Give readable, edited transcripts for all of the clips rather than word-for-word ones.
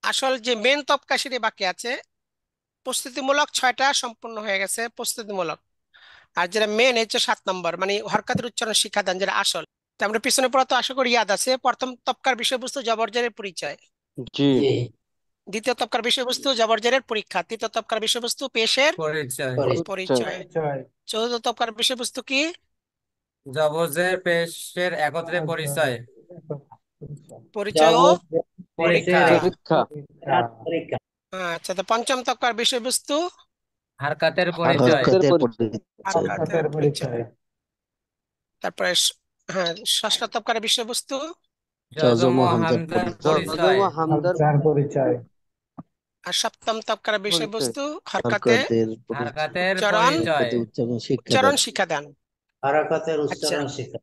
আসল যে মেন তপকাশিটি বাকি আছে, প্রস্তুতিমূলক 6টা সম্পূর্ণ হয়ে গেছে, প্রস্তুতিমূলক। আর যেটা মেন হচ্ছে 7 নম্বর, মানে হরকাতের উচ্চারণ শিক্ষাদান, যেটা আসল। তো আমরা পিছনে পড়া তো আশা করি ইয়াদ আছে। প্রথম তপকার বিষয়বস্তু জবরজেরের পরিচয়, জি। দ্বিতীয় তপকার বিষয়বস্তু জবরজেরের পরীক্ষা, তৃতীয় তপকার বিষয়বস্তু পেশের পরিচয়। পরিচয়, চতুর্থ তপকার বিষয়বস্তু কি? জবজের পেশের একত্রে পরিচয়। পরিচয় ও পরীক্ষা। পরীক্ষা। আচ্ছা, তো পঞ্চম তপকার বিষয়বস্তু হারকাতের পরিচয়। হরকতের হরকতের পরিচয়। হরকাতের পরিচয়। তারপরে হ্যাঁ, ষষ্ঠ তপকার বিষয়বস্তু জজম ও হামজার হামজার পরিচয়। পরিচয়। হামদার আর সপ্তম তপকার পরিচয়। বিষয়বস্তু হরকাতে হরকতের পরিচয়। হারকাতের উচ্চারণ পরিচয়। হরকতে উচ্চারণ শিক্ষাদান। উচ্চারণ শিক্ষাদান। হারাকাতের আচ্ছা, উচ্চারণ শিক্ষা।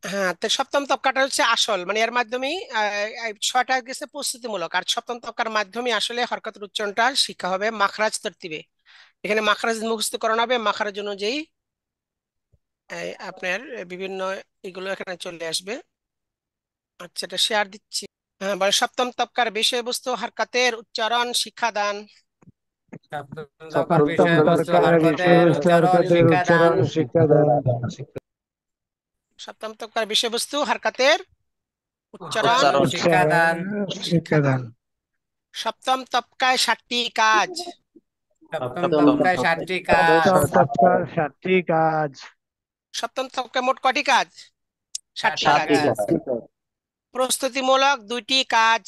হ্যাঁ, তো সপ্তম তবকাটা হচ্ছে আসল, মানে এর মাধ্যমেই 6টা গেছে প্রস্তুতিমূলক, আর সপ্তম তবকার মাধ্যমে আসলে হরকতের উচ্চারণটা শিক্ষা হবে মাখরাজ তরতিবে। এখানে মাখরাজ মুখস্থ করানো হবে, মাখরাজ অনুযায়ী আপনার বিভিন্ন এগুলো এখানে চলে আসবে। আচ্ছা, এটা শেয়ার দিচ্ছি। হ্যাঁ, বলে সপ্তম তবকার বিষয়বস্তু হরকতের উচ্চারণ শিক্ষাদান। সপ্তম দফার সপ্তম বিষয়বস্তু তপকার হরকতের বিষয়বস্তু উচ্চারণ হরকতের শিক্ষাদান। উচ্চারণ শিক্ষাদান। সপ্তম তবকার বিষয়বস্তু হরকতের উচ্চারণ উচ্চারণ শিক্ষাদান। শিক্ষাদান। সপ্তম তবকায় 7টি কাজ। সপ্তম সপ্তম তবকায় তপকায় 7টি কাজ। সপ্তম তপকার 7টি কাজ। সপ্তম তবকায় মোট কটি কাজ? 7টি 7টি কাজ। 7টি কাজ। কাজ। প্রস্তুতিমূলক 2টি কাজ।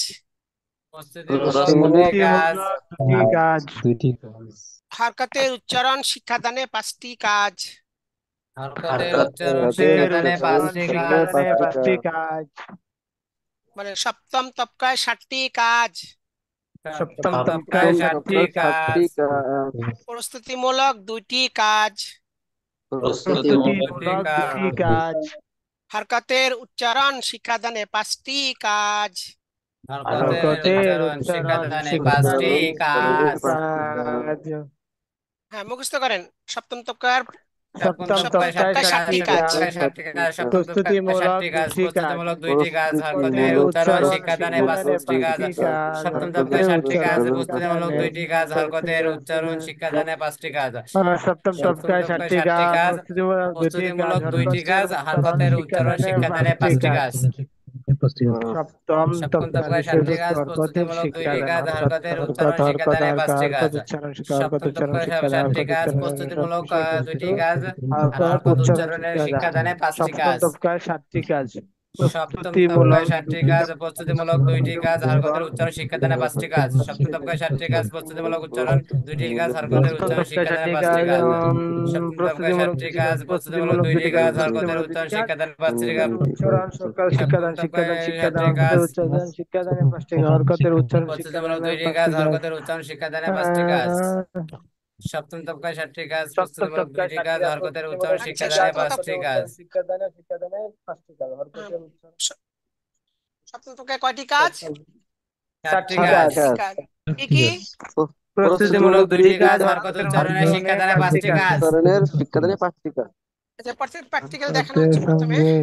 প্রস্তুতিমূলক 2টি প্রস্তুতিমূলক কাজ। প্রস্তুতিমূলক 2টি কাজ। দুইটি কাজ। হরকতের উচ্চারণ শিক্ষাদানে 5টি কাজ। হরকতের হারকাতের উচ্চারণ হরকতের উচ্চারণ শিক্ষাদানে উচ্চারণ 5টি কাজ। শিক্ষাদানে 5টি কাজ। মানে সপ্তম তবকায় 7টি কাজ। সপ্তম সপ্তম তপকায় তবকায় সপ্তম 7টি 7টি তপকায় কাজ। 7টি কাজ। কাজ। প্রস্তুতিমূলক 2টি কাজ। প্রস্তুতিমূলক প্রস্তুতিমূলক 2টি প্রস্তুতিমূলক 2টি কাজ। কাজ। হরকতের উচ্চারণ শিক্ষাদানে 5টি কাজ। হরকতের হরকতের উচ্চারণ উচ্চারণ শিক্ষাদানে 5টি শিক্ষাদানে কাজ। 5টি কাজ। হ্যাঁ, মুখস্থ করেন। সপ্তম তবকার সপ্তম সপ্তম সপ্তম তপকায় তপকায় সাতটি তবকায় কাজ। 7টি 7টি সপ্তম কাজ। কাজ। তপকায় 7টি কাজ। সপ্তম তপকায় প্রস্তুতিমূলক 7টি কাজ। 2টি কাজ। প্রস্তুতিমূলক 2টি কাজ। হরকতের হরকতের উচ্চারণ উচ্চারণ শিক্ষাদানে শিক্ষাদানে 5টি কাজ। 5টি কাজ। সপ্তম তপকায় হরকতের 7টি কাজ। উচ্চারণ প্রস্তুতিমূলক শিক্ষাদানে 2টি কাজ। 5টি হরকতের কাজ। উচ্চারণ শিক্ষাদানে 5টি কাজ। সপ্তম সপ্তম তপকায় তপকায় 7টি 7টি কাজ। কাজ। প্রস্তুতিমূলক 2টি কাজ। প্রস্তুতিমূলক 2টি হরকতের কাজ। উচ্চারণ হরকতের উচ্চারণ শিক্ষাদানে শিক্ষাদানে 5টি 5টি কাজ। কাজ। সপ্তম সপ্তম তপকার তপকায় 7টি বিষয়বস্তু কাজ। হরকতের প্রস্তুতিমূলক 2টি শিক্ষাদান। কাজ। হরকত হরকতের হরকত উচ্চারণ হরকত শিক্ষাদানে হরকত 5টি হরকত কাজ। উচ্চারণ শিক্ষা হরকত সপ্তম উচ্চারণ তপকায় শিক্ষাদান। 7টি হরকত কাজ। উচ্চারণ প্রস্তুতিমূলক বিষয়বস্তু 2টি কাজ। আর হরকত হরকত উচ্চারণ উচ্চারণের শিক্ষাদান। শিক্ষাদানে 5টি সপ্তম কাজ। তপকায় 7টি কাজ। সপ্তম তপকায় 7টি প্রস্তুতিমূলক কাজ। প্রস্তুতিমূলক 2টি কাজ। হরকতের উচ্চারণ উচ্চারণ শিক্ষাদানে 5টি কাজ। সপ্তম তপকায় 7টি কাজ। প্রস্তুতিমূলক উচ্চারণ 2টি কাজ। হরকতের সপ্তম উচ্চারণ তপকায় শিক্ষাদানে 7টি 5টি কাজ। কাজ। সপ্তম তপকায় প্রস্তুতিমূলক 7টি 2টি কাজ। কাজ। প্রস্তুতিমূলক প্রস্তুতিমূলক 2টি 2টি কাজ। কাজ। হরকতের প্রস্তুতিমূলক 2টি উচ্চারণ কাজ। শিক্ষাদানে 5টি কাজ। উচ্চারণ সকাল সপ্তম শিক্ষাদান তপকায় শিক্ষাদান শিক্ষাদান 7টি হরকতের কাজ। উচ্চারণ শিক্ষাদানে 5টি কাজ। হরকতের উচ্চারণ প্রস্তুতিমূলক শিক্ষাদানে 2টি কাজ। 5টি কাজ। হরকতের উচ্চারণ শিক্ষাদানে 5টি কাজ। সপ্তম তপকায় 7টি কাজ। সপ্তম প্রস্তুতিমূলক তপকায় 2টি 7টি কাজ। কাজ। হরকতের উচ্চারণ প্রস্তুতিমূলক 2টি আচ্ছা, শিক্ষাদানে কাজ। সপ্তম তপ 5টি হরকতের কাজ। উচ্চারণ শিক্ষাদানে শিক্ষাদানে 5টি কাজ। আহ, হরকতের উচ্চারণ স- সপ্তম তবকায় কয়টি কাজ? সপ্তম 7টি 7টি কাজ। কাজ। 7টি কাজ। কি কি? প্রস্তুতিমূলক প্রস্তুতিমূলক 2টি 2টি কাজ। কাজ। হরকত হরকতের উচ্চারণের উচ্চারণে শিক্ষাদানে 5টি 5টি কাজ। কাজ। শিক্ষাদানে 5টি কাজ। আচ্ছা, প্র্যাকটিক্যাল দেখানো হরকতের হচ্ছে প্রথমে। সঙ্গে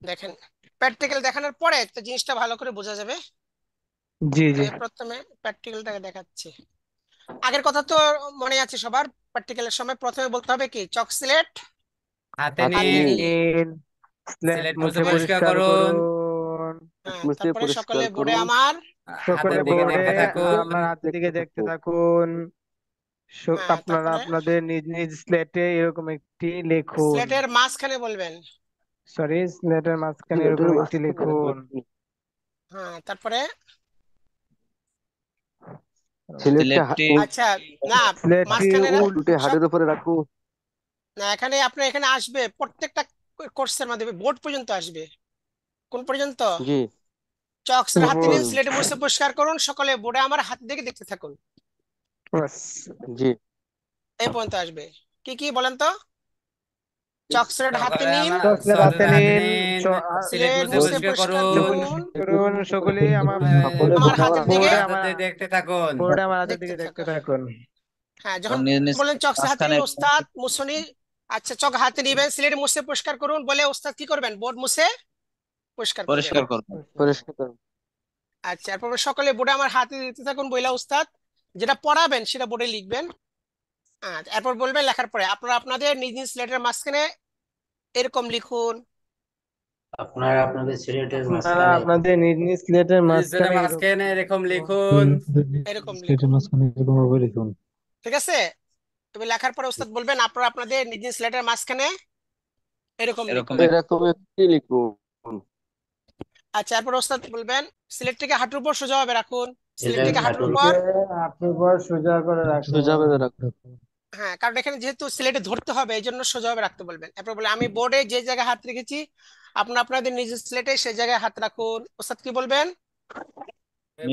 দেখেন, প্র্যাকটিক্যাল দেখানোর পরে তো জিনিসটা ভালো করে বোঝা যাবে। জি জি। প্রথমে প্র্যাকটিক্যালটাকে দেখাচ্ছি। আগের কথা তো মনে আছে সবার? প্র্যাকটিক্যালের সময় প্রথমে বলতে হবে কি, চক সিলেট হাতে হাতে হাতে নিন। নিন। নিন। স্লেট সিলেট মুছে মুছে তারপরে পরিষ্কার পরিষ্কার করুন। করুন। হ্যাঁ, মুছে তারপরে পরিষ্কার সকলে বোর্ডে করুন। আমার সকলে হাতের দিকে বোর্ডে দেখতে থাকুন। আমার হাতের দিকে দেখতে দেখতে থাকুন। থাকুন। হ্যাঁ, আপনারা তারপরে আপনাদের নিজ নিজ স্লেটে এরকম একটি লিখুন। স্লেটের মাঝখানে বলবেন। সরি, স্লেটের মাঝখানে এরকম সিলেটের একটি মাঝখানে এরকম লিখুন। একটি হ্যাঁ, তারপরে সিলেটটা সিলেটটি আচ্ছা, না, স্লেটটি মাঝখানে উল্টে সব, হাড়ের উপরে রাখো। না, এখানে আপনার এখানে আসবে প্রত্যেকটা কোর্সের মাধ্যমে বোর্ড পর্যন্ত আসবে। কোন পর্যন্ত? জি। চক্সের বোর্ড হাতে নিন, পর্যন্ত। স্লেটে মুছে পরিষ্কার করুন, সকলে বোর্ডে আমার হাত দিকে দেখতে থাকুন। বাস। জি। এই পর্যন্ত আসবে। কি কি বলেন তো? চকস্লেট হাতে সকলে নিন, আমার স্লেট হাতে সচেতন হাতে নিন। নিন। সিলেট স্লেট মুছে বোর্ড মুছে পরিষ্কার পরিষ্কার মুছে করুন। করুন, পরিষ্কার করুন। সকলে আমার সকলে আমার বোর্ডে আমার হাতের দিকে বোর্ডে হাতের আমার দিকে দেখতে থাকুন। বোর্ডে আমার হাতের দেখতে দিকে দেখতে থাকুন। থাকুন। হ্যাঁ, যখন নিজ নিজ বলেন চকসের হাতে মাঝখানে নিন, ওস্তাদ মুছনি। আচ্ছা, চক হাতে নিবেন, স্লেট মুছে পরিষ্কার করুন বলে ওস্তাদ কি করবেন? বোর্ড মুছে পরিষ্কার করবেন। পরিষ্কার করবেন। পরিষ্কার করুন। আচ্ছা, এরপর সকলে বোর্ডে আমার হাতে দিতে থাকুন বইলা উস্তাদ, যেটা পড়াবেন সেটা বোর্ডে লিখবেন। এরপর বলবেন লেখার পরে আপনারা আপনাদের নিজ নিজ স্লেটের মাঝখানে এরকম লিখুন। আপনারা আপনাদের সিলেটের আপনারা মাঝখানে আপনাদের নিজ নিজ স্লেটের মাঝখানে মাঝখানে এরকম লিখুন। এরকম স্লেটের লিখুন, মাঝখানে এরকম ভাবে লিখুন। ঠিক আছে? তুমি লেখার পরে উস্তাদ বলবেন আপনারা আপনাদের নিজ নিজ স্লেটের মাঝখানে এরকম লিখুন। এরকম একটি লিখুন। আচ্ছা, এরপর ওস্তাদ বলবেন সিলেটটিকে হাঁটুর উপর সোজাভাবে রাখুন। সিলেট সিলেটটিকে হাঁটুর হাঁটুর উপর, আপনার পর সোজা করে রাখুন। সোজা করে রাখুন। হ্যাঁ, কারণ এখানে যেহেতু সিলেটে ধরতে হবে এই জন্য সোজাভাবে রাখতে বলবেন। এরপর বলে আমি বোর্ডে যে জায়গায় হাত রেখেছি আপনারা আপনাদের নিজের স্লেটে সেই জায়গায় হাত রাখুন। ওস্তাদ কি বলবেন?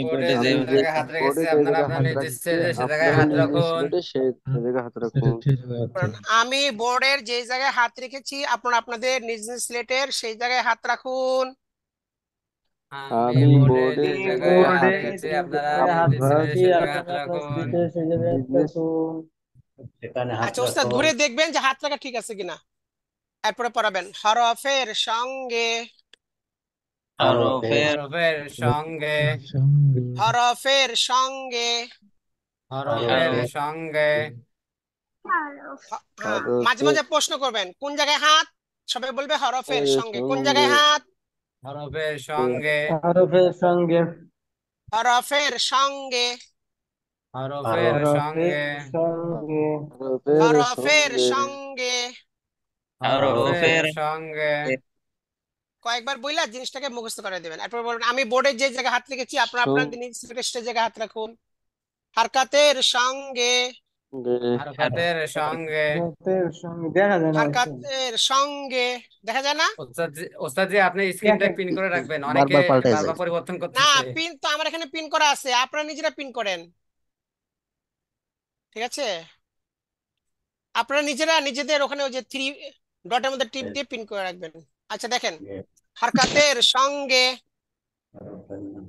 বোর্ডে যে আমি যে জায়গায় হাত রেখেছে বোর্ডে যে আপনারা জায়গায় আপনার হাত নিজ রাখছি সে জায়গায় আপনারা হাত নিজ নিজ রাখুন। স্লেটে সেই জায়গায় হাত রাখুন। কারণ আমি বোর্ডের যে জায়গায় হাত রেখেছি আপনারা আপনাদের নিজ নিজ স্লেটের সেই জায়গায় হাত রাখুন। আমি আমি বোর্ডে বোর্ডে যে যে জায়গায় হাত বোর্ডে রেখেছি যে আপনারা জায়গায় হাত নিজ রাখছি সে জায়গায় হাত আপনারা আপনার রাখুন। স্লেটে সেই জায়গায় হাত রাখুন। সেখানে হাত আচ্ছা ওস্তাদ রাখুন। ঘুরে দেখবেন যে হাত রাখা ঠিক আছে কিনা। এরপরে পড়াবেন হরফের সঙ্গে, হরফের হরফের সঙ্গে, হরফের সঙ্গে, হরফের হরফের সঙ্গে, হ্যাঁ, মাঝে মাঝে প্রশ্ন করবেন কোন জায়গায় হাত, সবাই বলবে হরফের সঙ্গে। কোন জায়গায় সঙ্গে হাত? হরফের সঙ্গে, হরফের সঙ্গে, হরফের সঙ্গে, হরফের হরফের সঙ্গে, সঙ্গে, হরফের হরফের সঙ্গে সঙ্গে। হরফের সঙ্গে। কয়েকবার বইলা জিনিসটাকে মুখস্থ করে দেবেন। এরপর বলবেন আমি বোর্ডে যে জায়গায় হাত রেখেছি আপনারা আপনাদের নিজ স্লেটে জায়গায় হাত রাখুন। হারকাতের সঙ্গে, হারকাতের সঙ্গে। হরফের সঙ্গে দেখা যায় না হচ্ছে। হারকাতের সঙ্গে, দেখা যায় না? ওস্তাদ জি আপনি স্ক্রিনটা পিন করে রাখবেন, অনেকে বারবার পাল্টে বারবার যায়। পরিবর্তন না, করতেছে। পিন তো আমার এখানে পিন করা আছে, আপনারা নিজেরা পিন করেন, ঠিক আছে? আপনারা নিজেরা নিজেদের ওখানে ওই যে থ্রি ডটের মধ্যে টিপ দিয়ে পিন করে রাখবেন। আচ্ছা দেখেন, হারকাতের সঙ্গে,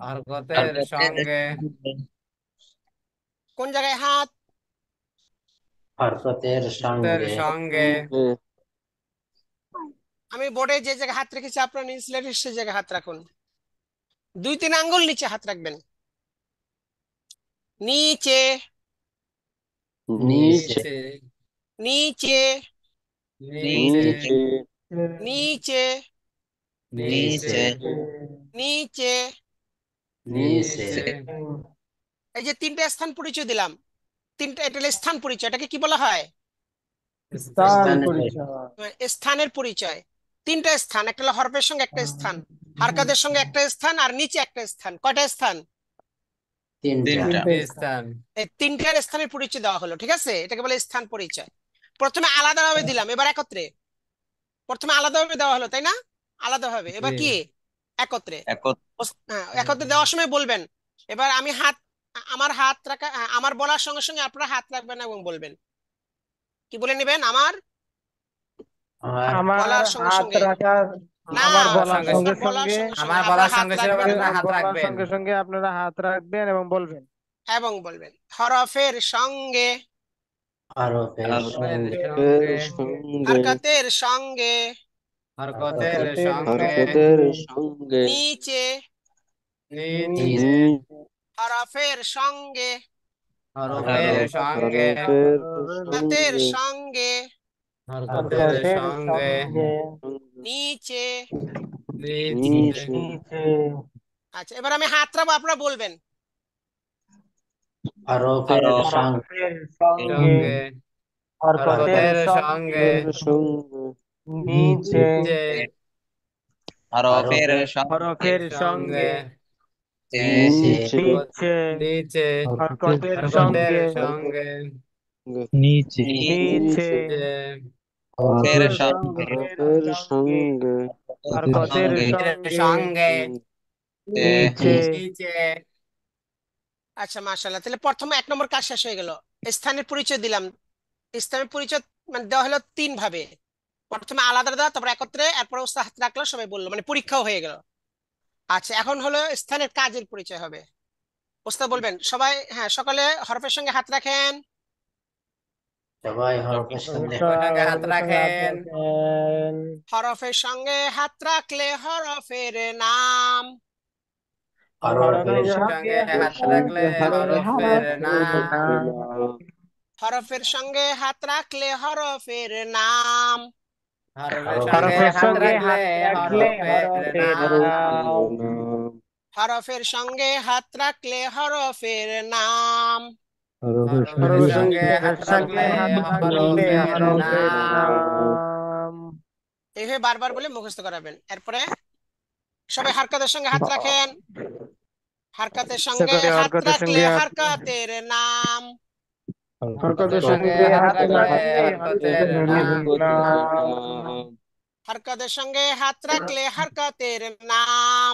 হরকতের সঙ্গে, কোন জায়গায় হাত? হরকতের হরকতের সঙ্গে সঙ্গে, আমি বোর্ডে যে জায়গায় হাত রেখেছি আপনারা নিজ স্লেটের সেই জায়গায় হাত রাখুন। 2-3 আঙ্গুল নিচে হাত রাখবেন, নিচে, নিচে নিচে, নিচে, নিচে, নিচে, নিচে, নিচে। নিচে এই যে 3টা স্থান পরিচয় দিলাম, 3টা, এটা হলো স্থান পরিচয়। এটাকে কি বলা হয়? স্থান স্থানের পরিচয়। স্থানের পরিচয়। 3টা স্থান, একটা হলো হরফের সঙ্গে একটা স্থান, হারকাতের সঙ্গে একটা স্থান, আর নিচে একটা স্থান। কয়টা স্থান? তিনটা তিনটে স্থান। এই 3টার স্থানের পরিচয় দেওয়া হলো, ঠিক আছে? এটাকে বলে স্থান পরিচয়। প্রথমে আলাদাভাবে দিলাম, এবার একত্রে। প্রথমে আলাদাভাবে দেওয়া হলো তাই না, আলাদাভাবে, এবার কি একত্রে। হ্যাঁ, একত্রে দেওয়ার সময় বলবেন এবার আমি হাত, আমার হাত রাখা, আমার বলার সঙ্গে সঙ্গে আপনারা হাত রাখবেন এবং বলবেন। কি বলে নেবেন? আমার আমার বলার সঙ্গে হাত সঙ্গে, রাখা, না, আমার বলার সঙ্গে আমার বলার সঙ্গে, সঙ্গে সঙ্গে আমার আপনারা বলার হাত সঙ্গে সঙ্গে রাখবেন আপনারা হাত বলার রাখবেন। সঙ্গে সঙ্গে আপনারা হাত রাখবেন এবং বলবেন। এবং বলবেন হরফের সঙ্গে, হরফের সঙ্গে হারকাতের সঙ্গে, হরকতের সঙ্গে, নিচে, নিচে, হরফের সঙ্গে, হরফের সঙ্গে, হাতের সঙ্গে, হরকতের সঙ্গে, নিচে। নিচে। আচ্ছা, এবার আমি হাত রাখবো, আপনারা বলবেন। হরফের সঙ্গে সঙ্গে, হরকতের সঙ্গে, নিচে, নিচে, হরফের হরফের সঙ্গে, নিচে নিচে, নিচে, হরকতের হরকতের সঙ্গে, সঙ্গে, নিচে, হরফের হরফের সঙ্গে, হরকতের সঙ্গে, নিচে। নিচে। আচ্ছা মাশাআল্লাহ, তাহলে প্রথম 1 নম্বর কাজ শেষ হয়ে গেল। স্থানের পরিচয় দিলাম। স্থানের পরিচয় মানে দেওয়া হলো 3 ভাবে, প্রথমে আলাদা আলাদা, তারপর একত্রে, এরপরে ওস্তাদ হাত রাখলো, সবাই বললো, মানে পরীক্ষাও হয়ে গেল। আচ্ছা, এখন হলো স্থানের কাজের পরিচয় হবে। ওস্তাদ বলবেন সবাই, হ্যাঁ, সকালে হরফের সঙ্গে হাত রাখেন। সবাই হরফের সঙ্গে ওটাকে হাত রাখেন। হরফের সঙ্গে হাত রাখলে হরফের নাম, হরফের সঙ্গে হাত রাখলে হরফের নাম। হরফের সঙ্গে হাত রাখলে হরফের নাম। হরফের হরফের সঙ্গে হরফের হাত সঙ্গে রাখলে হাত রাখলে হরফের হরফের নাম। নাম। হরফের সঙ্গে হাত রাখলে হরফের নাম। হরফের সঙ্গে হাত রাখলে হরফের হরফের নাম। নাম। এইভাবে বারবার বলে মুখস্থ করাবেন। এরপরে সবাই হারকাতের সঙ্গে হাত রাখেন। হারকাতের সঙ্গে সকলে হাত হরকতের রাখলে সঙ্গে হাত হারকাতের নাম। হরকতের সঙ্গে হাত রাখলে হরকতের নাম। হারকাতের সঙ্গে হাত রাখলে হারকাতের নাম।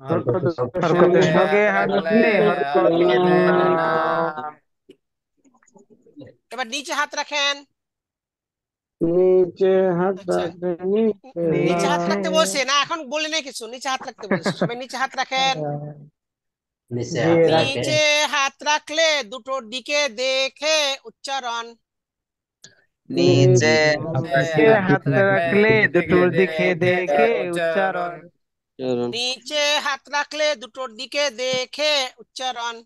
হরকতের সঙ্গে হাত রাখলে হরকতের নাম। এবার নিচে হাত রাখেন। নিচে হাত আচ্ছা, রাখলে নিচে নিচে হাত রাখতে নিচে বলছে না, এখন বলে নেই কিছু, নিচে হাত রাখতে বলছে। সবাই নিচে হাত রাখেন। নিচে দিয়ে হাত রাখেন। রাখে নিচে হাত রাখলে দুটোর দিকে দেখে উচ্চারণ। নিচে নিচে হাত রাখলে দুটোর দিকে দেখে উচ্চারণ। নিচে হাত রাখলে দুটোর দিকে দেখে উচ্চারণ।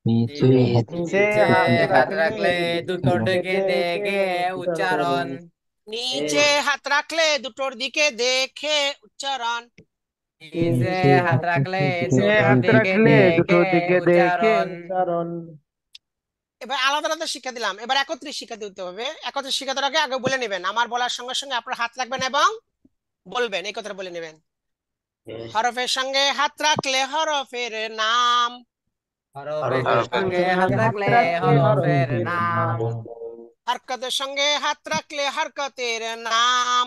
নিচে হাত রাখলে দুটোর দিকে দেখে উচ্চারণ। নিচে হাত রাখলে দুটোর দিকে দেখে উচ্চারণ। নিচে হাত রাখলে নিচে দুটোর হাত দিকে রাখলে দুটোর দিকে দেখে উচ্চারণ। উচ্চারণ। এবার আলাদা আলাদা শিক্ষা দিলাম, এবার একত্রে শিক্ষা দিতে হবে। একত্রে শিক্ষা দেওয়ার আগে আগে বলে নেবেন, আমার বলার সঙ্গে সঙ্গে আপনার হাত রাখবেন এবং বলবেন, এই কথাটা বলে নেবেন। হরফের সঙ্গে হাত রাখলে হরফের নাম। হরফের সঙ্গে হাত রাখলে হরফের নাম। হরকতের সঙ্গে হাত রাখলে হরকতের নাম।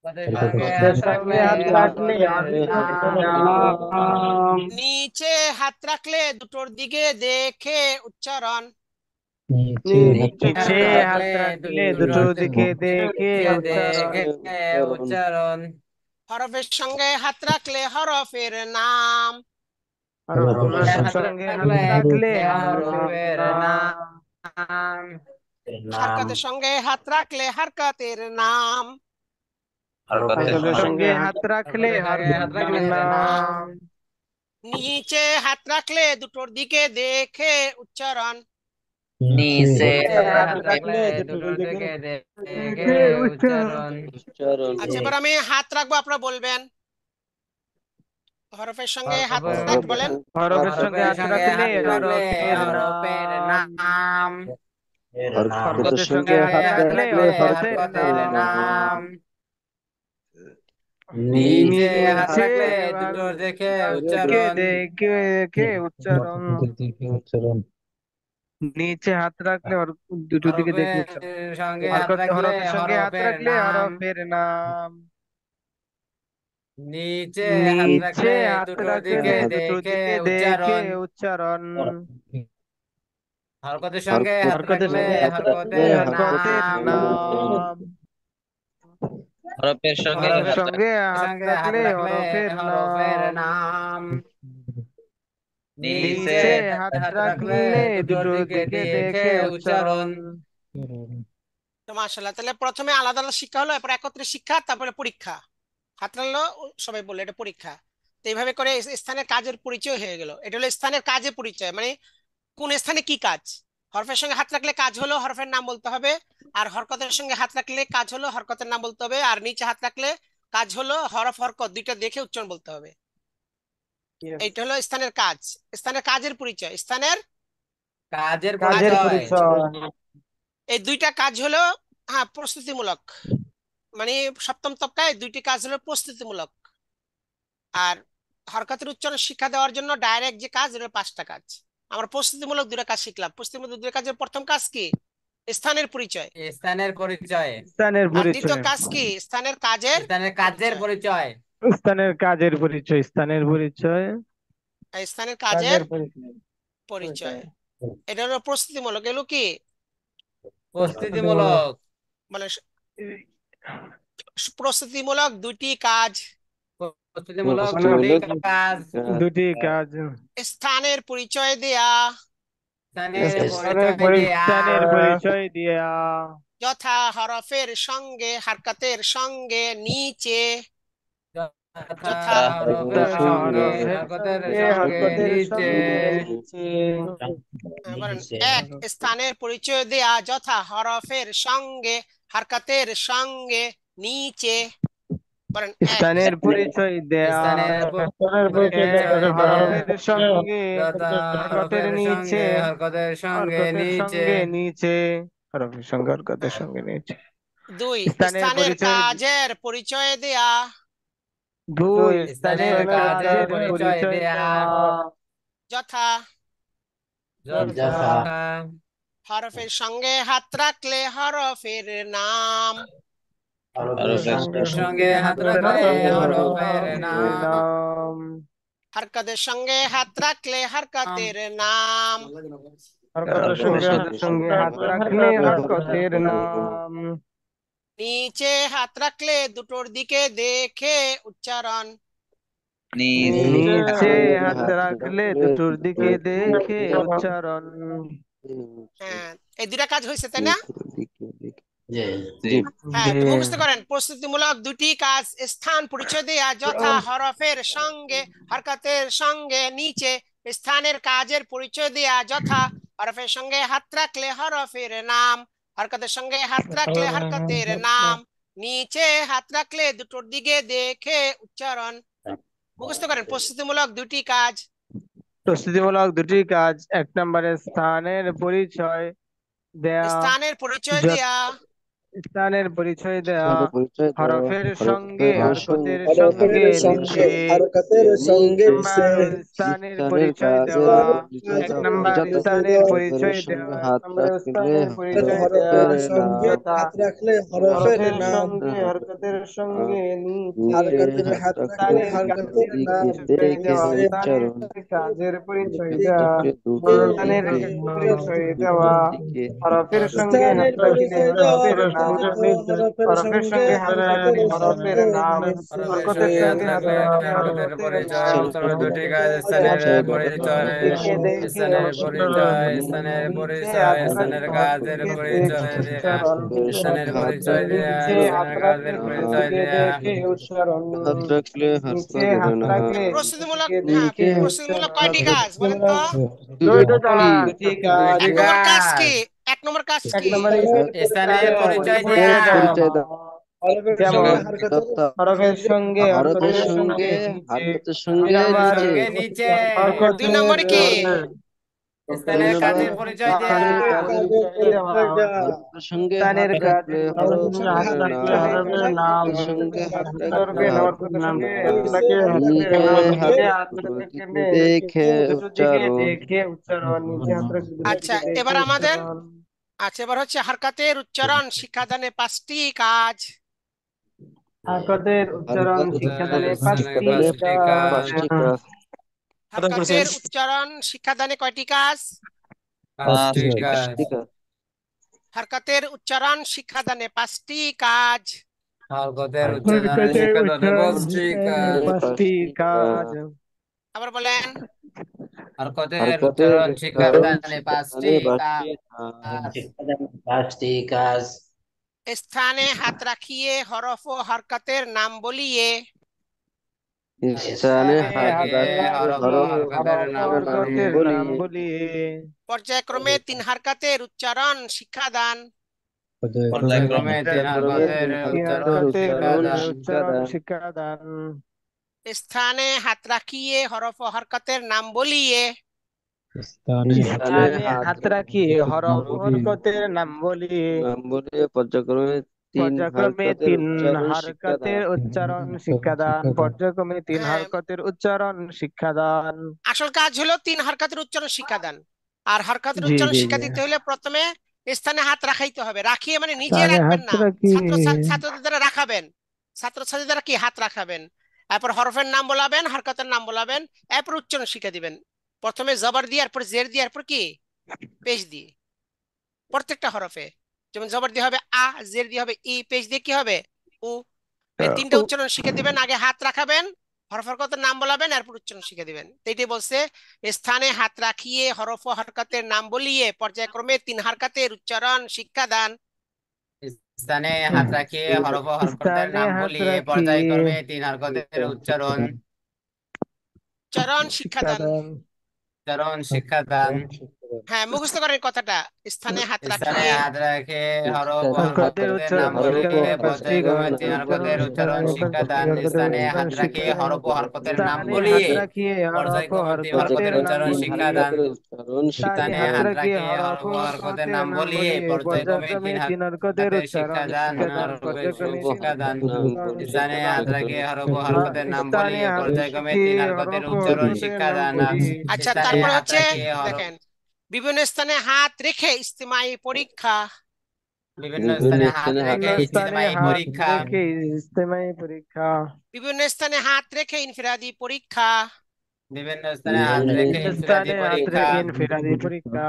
হরফের সঙ্গে হাত রাখলে হরফের নাম। নিচে হাত রাখলে দুটোর দিকে দেখে উচ্চারণ। নিচে হাত রাখলে দুটোর দিকে দেখে উচ্চারণ। উচ্চারণ। হরফের সঙ্গে হাত রাখলে হরফের নাম। হরফের সঙ্গে হাত রাখলে হরফের নাম। নাম। নাম হরকতের সঙ্গে হাত রাখলে হরকতের নাম। হরকতের সঙ্গে হাত রাখলে হরকতের নাম। নিচে হাত রাখলে দুটোর দিকে দেখে উচ্চারণ। নিচে হাত হাত রাখলে রাখলে দুটোর দুটোর দিকে দিকে দেখে দেখে উচ্চারণ। আচ্ছা, এবার আমি হাত রাখবো, আপনারা বলবেন। হরফের সঙ্গে হাত হরফের রাখ, বলেন। হরফের সঙ্গে হাত সঙ্গে রাখলে হাত রাখলে হরফের হরফের নাম। নাম। হরকতের সঙ্গে হাত হাত রাখলে রাখলে হরকতের হরকতের নাম। নাম। নিচে হাত নিচে রাখলে হাত দুটোর দেখে দিকে উচ্চারণ। দেখে দেখে উচ্চারণ। নিচে হাত রাখলে দুটো দিকে দেখে উচ্চারণ। হরফের সঙ্গে হাত রাখলে হরফের সঙ্গে হাত হরফের রাখলে নাম। হরফের নাম। নিচে হাত নিচে রাখলে হাত দুটোর দিকে রাখলে দুটো দেখে দিকে দেখে উচ্চারণ। উচ্চারণ। হরকতের সঙ্গে হাত হরকতের রাখলে সঙ্গে হাত রাখলে হরকতের হরকতের নাম। নাম। হরফের হরফের সঙ্গে হাত সঙ্গে হাত রাখলে রাখলে হরফের হরফের নাম। নাম। নিচে নিচে হাত হাত রাখলে রাখলে দুটোর দুটো দিকে দিকে দেখে দেখে উচ্চারণ। উচ্চারণ। তো মাশাআল্লাহ, তাহলে প্রথমে আলাদা আলাদা শিক্ষা হলো, এরপর একত্রে শিক্ষা, তারপরে পরীক্ষা। হাত রাখলো, সবাই বললো এটা পরীক্ষা। তো এইভাবে করে স্থানের কাজের পরিচয় হয়ে গেল। এটা হলো স্থানের কাজের পরিচয়, মানে কোন স্থানে কি কাজ। হরফের সঙ্গে হাত রাখলে কাজ হলো হরফের নাম বলতে হবে, আর হরকতের সঙ্গে হাত রাখলে কাজ হলো হরকতের নাম বলতে হবে, আর নিচে হাত রাখলে কাজ হলো হরফ হরকত দুইটা দেখে উচ্চারণ বলতে হবে। এইটা হলো স্থানের কাজ, স্থানের কাজের পরিচয়, স্থানের কাজের কাজের পরিচয়। পরিচয়। এই দুইটা কাজ হলো, হ্যাঁ, প্রস্তুতিমূলক। মানে সপ্তম তবকায় দুইটি কাজ হলো প্রস্তুতিমূলক। আর হরকতের উচ্চারণ শিক্ষা দেওয়ার জন্য ডাইরেক্ট যে কাজ, এটা 5টা কাজ। আমরা প্রস্তুতিমূলক দুটো কাজ শিখলাম। প্রস্তুতিমূলক দুটো কাজের প্রথম কাজ কি? স্থানের পরিচয়। স্থানের পরিচয়। স্থানের আর দ্বিতীয় পরিচয়। কাজ কি? স্থানের কাজের স্থানের কাজের পরিচয়। পরিচয়। স্থানের কাজের পরিচয়। স্থানের পরিচয়। আর স্থানের কাজের কাজের পরিচয়। পরিচয়। এটা হলো প্রস্তুতিমূলক। এগুলো কি প্রস্তুতিমূলক। মানে প্রস্তুতিমূলক দুটি কাজ। প্রস্তুতিমূলক দুটি কাজ। দুটি কাজ। স্থানের পরিচয় দেয়া, স্থানের স্থানের পরিচয় দেয়া। স্থানের পরিচয় দিয়া। যথা হরফের সঙ্গে হারকাতের সঙ্গে নিচে, যথা হরফের সঙ্গে হরফের হরকতের সঙ্গে সঙ্গে হরকতের নিচে সঙ্গে নিচে বলেন নিচে এক স্থানের পরিচয় দেয়া যথা হরফের সঙ্গে হরকতের সঙ্গে নিচে বলেন এক স্থানের পরিচয় দেয়া স্থানের পরিচয় দেয়া হরফের সঙ্গে যথা হরকতের হরফের নিচে সঙ্গে হরকতের সঙ্গে হরকতের নিচে সঙ্গে নিচে হরফের সঙ্গে হরকতের হ্যাঁ, সঙ্গে নিচে দুই স্থানের স্থানের পরিচয় কাজের পরিচয় দেয়া দুই স্থানের স্থানের কাজের কাজের পরিচয় পরিচয় দেয়া দেওয়া যথা যথা হরফের সঙ্গে হাত রাখলে হরফের নাম হরফের হরফের সঙ্গে সঙ্গে হাত রাখলে হরফের নাম নাম হরকতের সঙ্গে হাত রাখলে হরকতের নাম হরকতের সঙ্গে হাতের সঙ্গে হাত রাখলে হরকতের নাম নিচে হাত রাখলে দুটোর দিকে দেখে উচ্চারণ নিচে হাত রাখলে দুটোর দিকে দেখে উচ্চারণ হ্যাঁ এই দুটা কাজ হয়েছে তাই না জি জি হ্যাঁ তো মুখস্থ করেন প্রস্তুতিমূলক দুটি কাজ স্থান পরিচয় দেয়া যথা হরফের সঙ্গে হরকতের সঙ্গে নিচে স্থানের কাজের পরিচয় দেয়া যথা হরফের সঙ্গে হাত রাখলে হরফের নাম হরকতের সঙ্গে হাত রাখলে হরকতের নাম নিচে হাত রাখলে দুটোর দিকে দেখে উচ্চারণ মুখস্থ করেন প্রস্তুতিমূলক দুটি কাজ প্রস্তুতিমূলক দুটি কাজ এক নম্বরে স্থানের পরিচয় দেয়া স্থানের পরিচয় দেয়া স্থানের পরিচয় দেয়া স্থানের পরিচয় দেওয়া হরফের সঙ্গে হরফের হরকতের সঙ্গে সঙ্গে নিচে হরকতের সঙ্গে নাম্বার স্থানের পরিচয় কাজের দেওয়া পরিচয় এক দেওয়া নাম্বার যথা স্থানের হরফের পরিচয় সঙ্গে দেওয়া এক হাত নম্বরে রাখলে স্থানের পরিচয় দেওয়া হরফের সঙ্গে নাম যথা হাত রাখলে হরফের হরফের নাম সঙ্গে হরকতের সঙ্গে নিচে হরকতের হাত হাত রাখলে রাখলে স্থানের হরকতের কাজের নাম পরিচয় দিকে দেওয়া দেখে স্থানের উচ্চারণ কাজের পরিচয় দিকে দেওয়া দেখে দুটোর স্থানের দিকে পরিচয় দেওয়া দিকে হরফের সঙ্গে হাত স্থানের রাখলে পরিচয় দেওয়া হরফের নাম হরফের হরফের সঙ্গে সঙ্গে হাত হাত রাখলে রাখলে হরফের নাম হরফের হরকতের সঙ্গে হাত সঙ্গে হাত রাখলে রাখলে হরকতের হরকতের পরিচয় নাম অন্তর্গত দুটি কাজ নিচে স্থানের হাত রাখলে পরিচয় দুটোর দিকে দেখে স্থানের উচ্চারণ পরিচয় স্থানের নিচে পরিচয় হাত রাখলে স্থানের হরকতের কাজের দিকে দেখে পরিচয় দেয়া উচ্চারণ স্থানের হাত পরিচয় দেয়া নিচে হাত স্থানের রাখলে কাজের দুটোর পরিচয় দিকে দেয়া দেখে উচ্চারণ হাত রাখলে নিচে হরফের হাত রাখলে নাম দুটোর প্রস্তুতিমূলক দিকে হ্যাঁ দেখে প্রস্তুতিমূলক উচ্চারণ কয়টি কাজ বলেন তো দুটি কাজ দুইটি এক নম্বর কাজ কাজ কি এক নম্বর কাজ এক কি নম্বরে স্থানের পরিচয় পরিচয় দেয়া পরিচয় দেওয়া দেওয়া যেমন যথা হরফের সঙ্গে হরফের হরকতের সঙ্গে সঙ্গে নিচে হরকতের দুই সঙ্গে নাম্বার নিচে সঙ্গে নিচে দুই হরকতের নম্বরে কি দুই স্থানের নম্বর কাজের পরিচয় দেয়া স্থানের কাজের পরিচয় দেওয়া হরফের সঙ্গে হাত স্থানের রাখলে কাজের হরফের নাম হরফের সঙ্গে হাত রাখলে হরকতের সঙ্গে নিচে হাত দুটোর দিকে দেখে দুটো দিকে উচ্চারণ দেখে উচ্চারণ নিচে হাত রাখলে দুটো আচ্ছা দিকে এবার দেখে আমাদের উচ্চারণ আচ্ছা এবার হচ্ছে হরকতের উচ্চারণ শিক্ষাদানে 5টি কাজ হরকতের উচ্চারণ শিক্ষাদানে পাঁচটি পাঁচটি কাজ কাজ পাঁচটি কাজ হরকতের উচ্চারণ শিক্ষাদানে কয়টি কাজ পাঁচটি কাজ পাঁচটি কাজ হরকতের উচ্চারণ শিক্ষাদানে 5টি কাজ হরকতের উচ্চারণ হরকতের শিক্ষাদানে উচ্চারণ পাঁচটি শিক্ষাদানে কাজ পাঁচটি কাজ আবার বলেন হরকতের হরকতের উচ্চারণ উচ্চারণ শিক্ষাদানে পাঁচটি শিক্ষাদানে পাঁচটি কাজ শিক্ষাদানে 5টি কাজ স্থানে হাত রাখিয়ে হরফ ও হরকতের নাম বলিয়ে স্থানে হাত হাত রাখিয়ে হরফ ও রাখিয়ে হরকতের হরফ ও নাম হরকতের নাম বলিয়ে বলিয়ে পর্যায়ক্রমে 3 হরকতের উচ্চারণ শিক্ষাদান পর্যায়ক্রমে তিন হরকতের তিন উচ্চারণ হরকতের শিক্ষাদান উচ্চারণ শিক্ষাদান স্থানে হাত রাখিয়ে হরফ ও হরকতের নাম বলিয়ে স্থানে স্থানে হাত হাত রাখিয়ে হরফ ও হরকতের নাম বলিয়ে নাম বলে পর্যায়ক্রমে তিন পর্যায়ক্রমে হরকতের 3 উচ্চারণ হরকতের শিক্ষাদান উচ্চারণ শিক্ষাদান পর্যায়ক্রমে 3 হ্যাঁ হরকতের উচ্চারণ শিক্ষাদান আসল কাজ হলো 3 হরকতের উচ্চারণ শিক্ষাদান আর হরকতের জি উচ্চারণ জি শিক্ষা জি দিতে হলে প্রথমে স্থানে হাত রাখাইতে হবে রাখিয়ে মানে নিজে স্থানে রাখবেন হাত না রাখিয়ে ছাত্রদের দ্বারা রাখাবেন ছাত্রছাত্রীদের দ্বারা কি হাত রাখাবেন এরপর হরফের নাম বলাবেন হরকতের নাম বলাবেন এরপর উচ্চারণ শিক্ষা দিবেন প্রথমে জবর দিয়ে এরপর জের দিয়ে এরপর কি পেশ দিয়ে প্রত্যেকটা হরফে যেমন জবর দিয়ে হবে আ জের দিয়ে হবে ই পেশ দিয়ে কি হবে উ এই তিনটা উচ্চারণ শিখে দিবেন আগে হাত রাখাবেন হরফ হরকতের নাম বলাবেন এরপর উচ্চারণ শিখে দিবেন এইটাই বলছে স্থানে হাত রাখিয়ে হরফ ও হরকতের নাম বলিয়ে পর্যায়ক্রমে 3 হরকতের উচ্চারণ শিক্ষা দান স্থানে হাত রাখিয়ে হরফ ও হরকতের স্থানে নাম হাত বলিয়ে রাখিয়ে পর্যায়ক্রমে 3 হরকতের উচ্চারণ চরণ শিক্ষাদান। শিক্ষাদান। উচ্চারণ শিক্ষাদান। হ্যাঁ, মুখস্থ করেন কথাটা। স্থানে হাত স্থানে রাখিয়ে হাত রেখে হরফ ও হরকতের হরকতের উচ্চারণ নাম বলিয়ে শিক্ষাদানে পাঁচটি পর্যায়ক্রমে হরকতের 3 হরকতের উচ্চারণ শিক্ষাদান। হরকতের স্থানে উচ্চারণ হাত রাখিয়ে শিক্ষাদান। হরফ ও হরকতের নাম স্থানে বলিয়ে হাত রাখিয়ে হরফ ও পর্যায়ক্রমে 3 হরকতের হরকতের নাম উচ্চারণ বলিয়ে শিক্ষাদান। স্থানে স্থানে হাত হাত রাখিয়ে রাখিয়ে হরফ হরফ ও ও হরকতের হরকতের নাম নাম বলিয়ে বলিয়ে পর্যায়ক্রমে পর্যায়ক্রমে 3 তিন হরকতের হরকতের উচ্চারণ শিক্ষাদান। পর্যায়ক্রমে তিন শিক্ষাদান। স্থানে শিক্ষাদান। হাত রাখিয়ে হরফ ও হরকতের নাম স্থানে বলিয়ে হাত পর্যায়ক্রমে 3 রাখিয়ে হরকতের হরফ ও উচ্চারণ হরকতের নাম শিক্ষাদান। বলিয়ে আচ্ছা, স্থানে তারপরে হাত হচ্ছে রাখিয়ে হরফ দেখেন, বিভিন্ন স্থানে হাত রেখে ইস্তেমায়ী পরীক্ষা। বিভিন্ন স্থানে হাত রেখে বিভিন্ন স্থানে ইজতিমায়ী হাত পরীক্ষা। রেখে ইজতেমায়ী পরীক্ষা। বিভিন্ন স্থানে হাত রেখে ইনফিরাদি পরীক্ষা। বিভিন্ন স্থানে হাত রেখে বিভিন্ন ইনফিরাদি স্থানে হাত পরীক্ষা। রেখে ইনফিরাদি পরীক্ষা।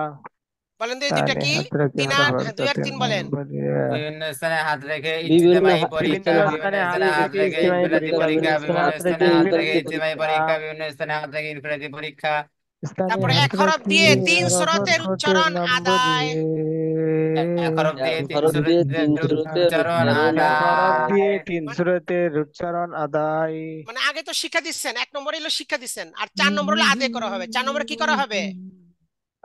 বলেন তো এই দুইটা স্থানে কি? হাত রেখে তিন আর হ্যাঁ, 2 আর 3 বলেন। বিভিন্ন স্থানে হাত রেখে বিভিন্ন ইজতিমায়ী বিভিন্ন পরীক্ষা। বিভিন্ন স্থানে হাত স্থানে হাত রেখে রেখে ইজতেমায়ী ইনফিরাদি পরীক্ষা। পরীক্ষা। বিভিন্ন স্থানে বিভিন্ন হাত রেখে স্থানে হাত রেখে ইনফিরাদি ইজতিমায়ী পরীক্ষা। পরীক্ষা। বিভিন্ন স্থানে হাত রেখে ইনফিরাদি পরীক্ষা। স্থানে তারপরে হাত এক হরফ দিয়ে রাখিয়ে 3 হরফ সুরতের হরকতের উচ্চারণ নাম আদায়। বলিয়ে এক হরফ দিয়ে 3 হরফ দিয়ে তিন সুরের সুরতের উচ্চারণ উচ্চারণ এক হরফ দিয়ে আদায়। 3 মানে সুরতের উচ্চারণ আদায়। মানে আগে তো শিক্ষা দিচ্ছেন, 1 নম্বর হলো শিক্ষা দিচ্ছেন, আর 4 নম্বর হলো আদায় করা হবে। 4 নম্বরে কি করা হবে?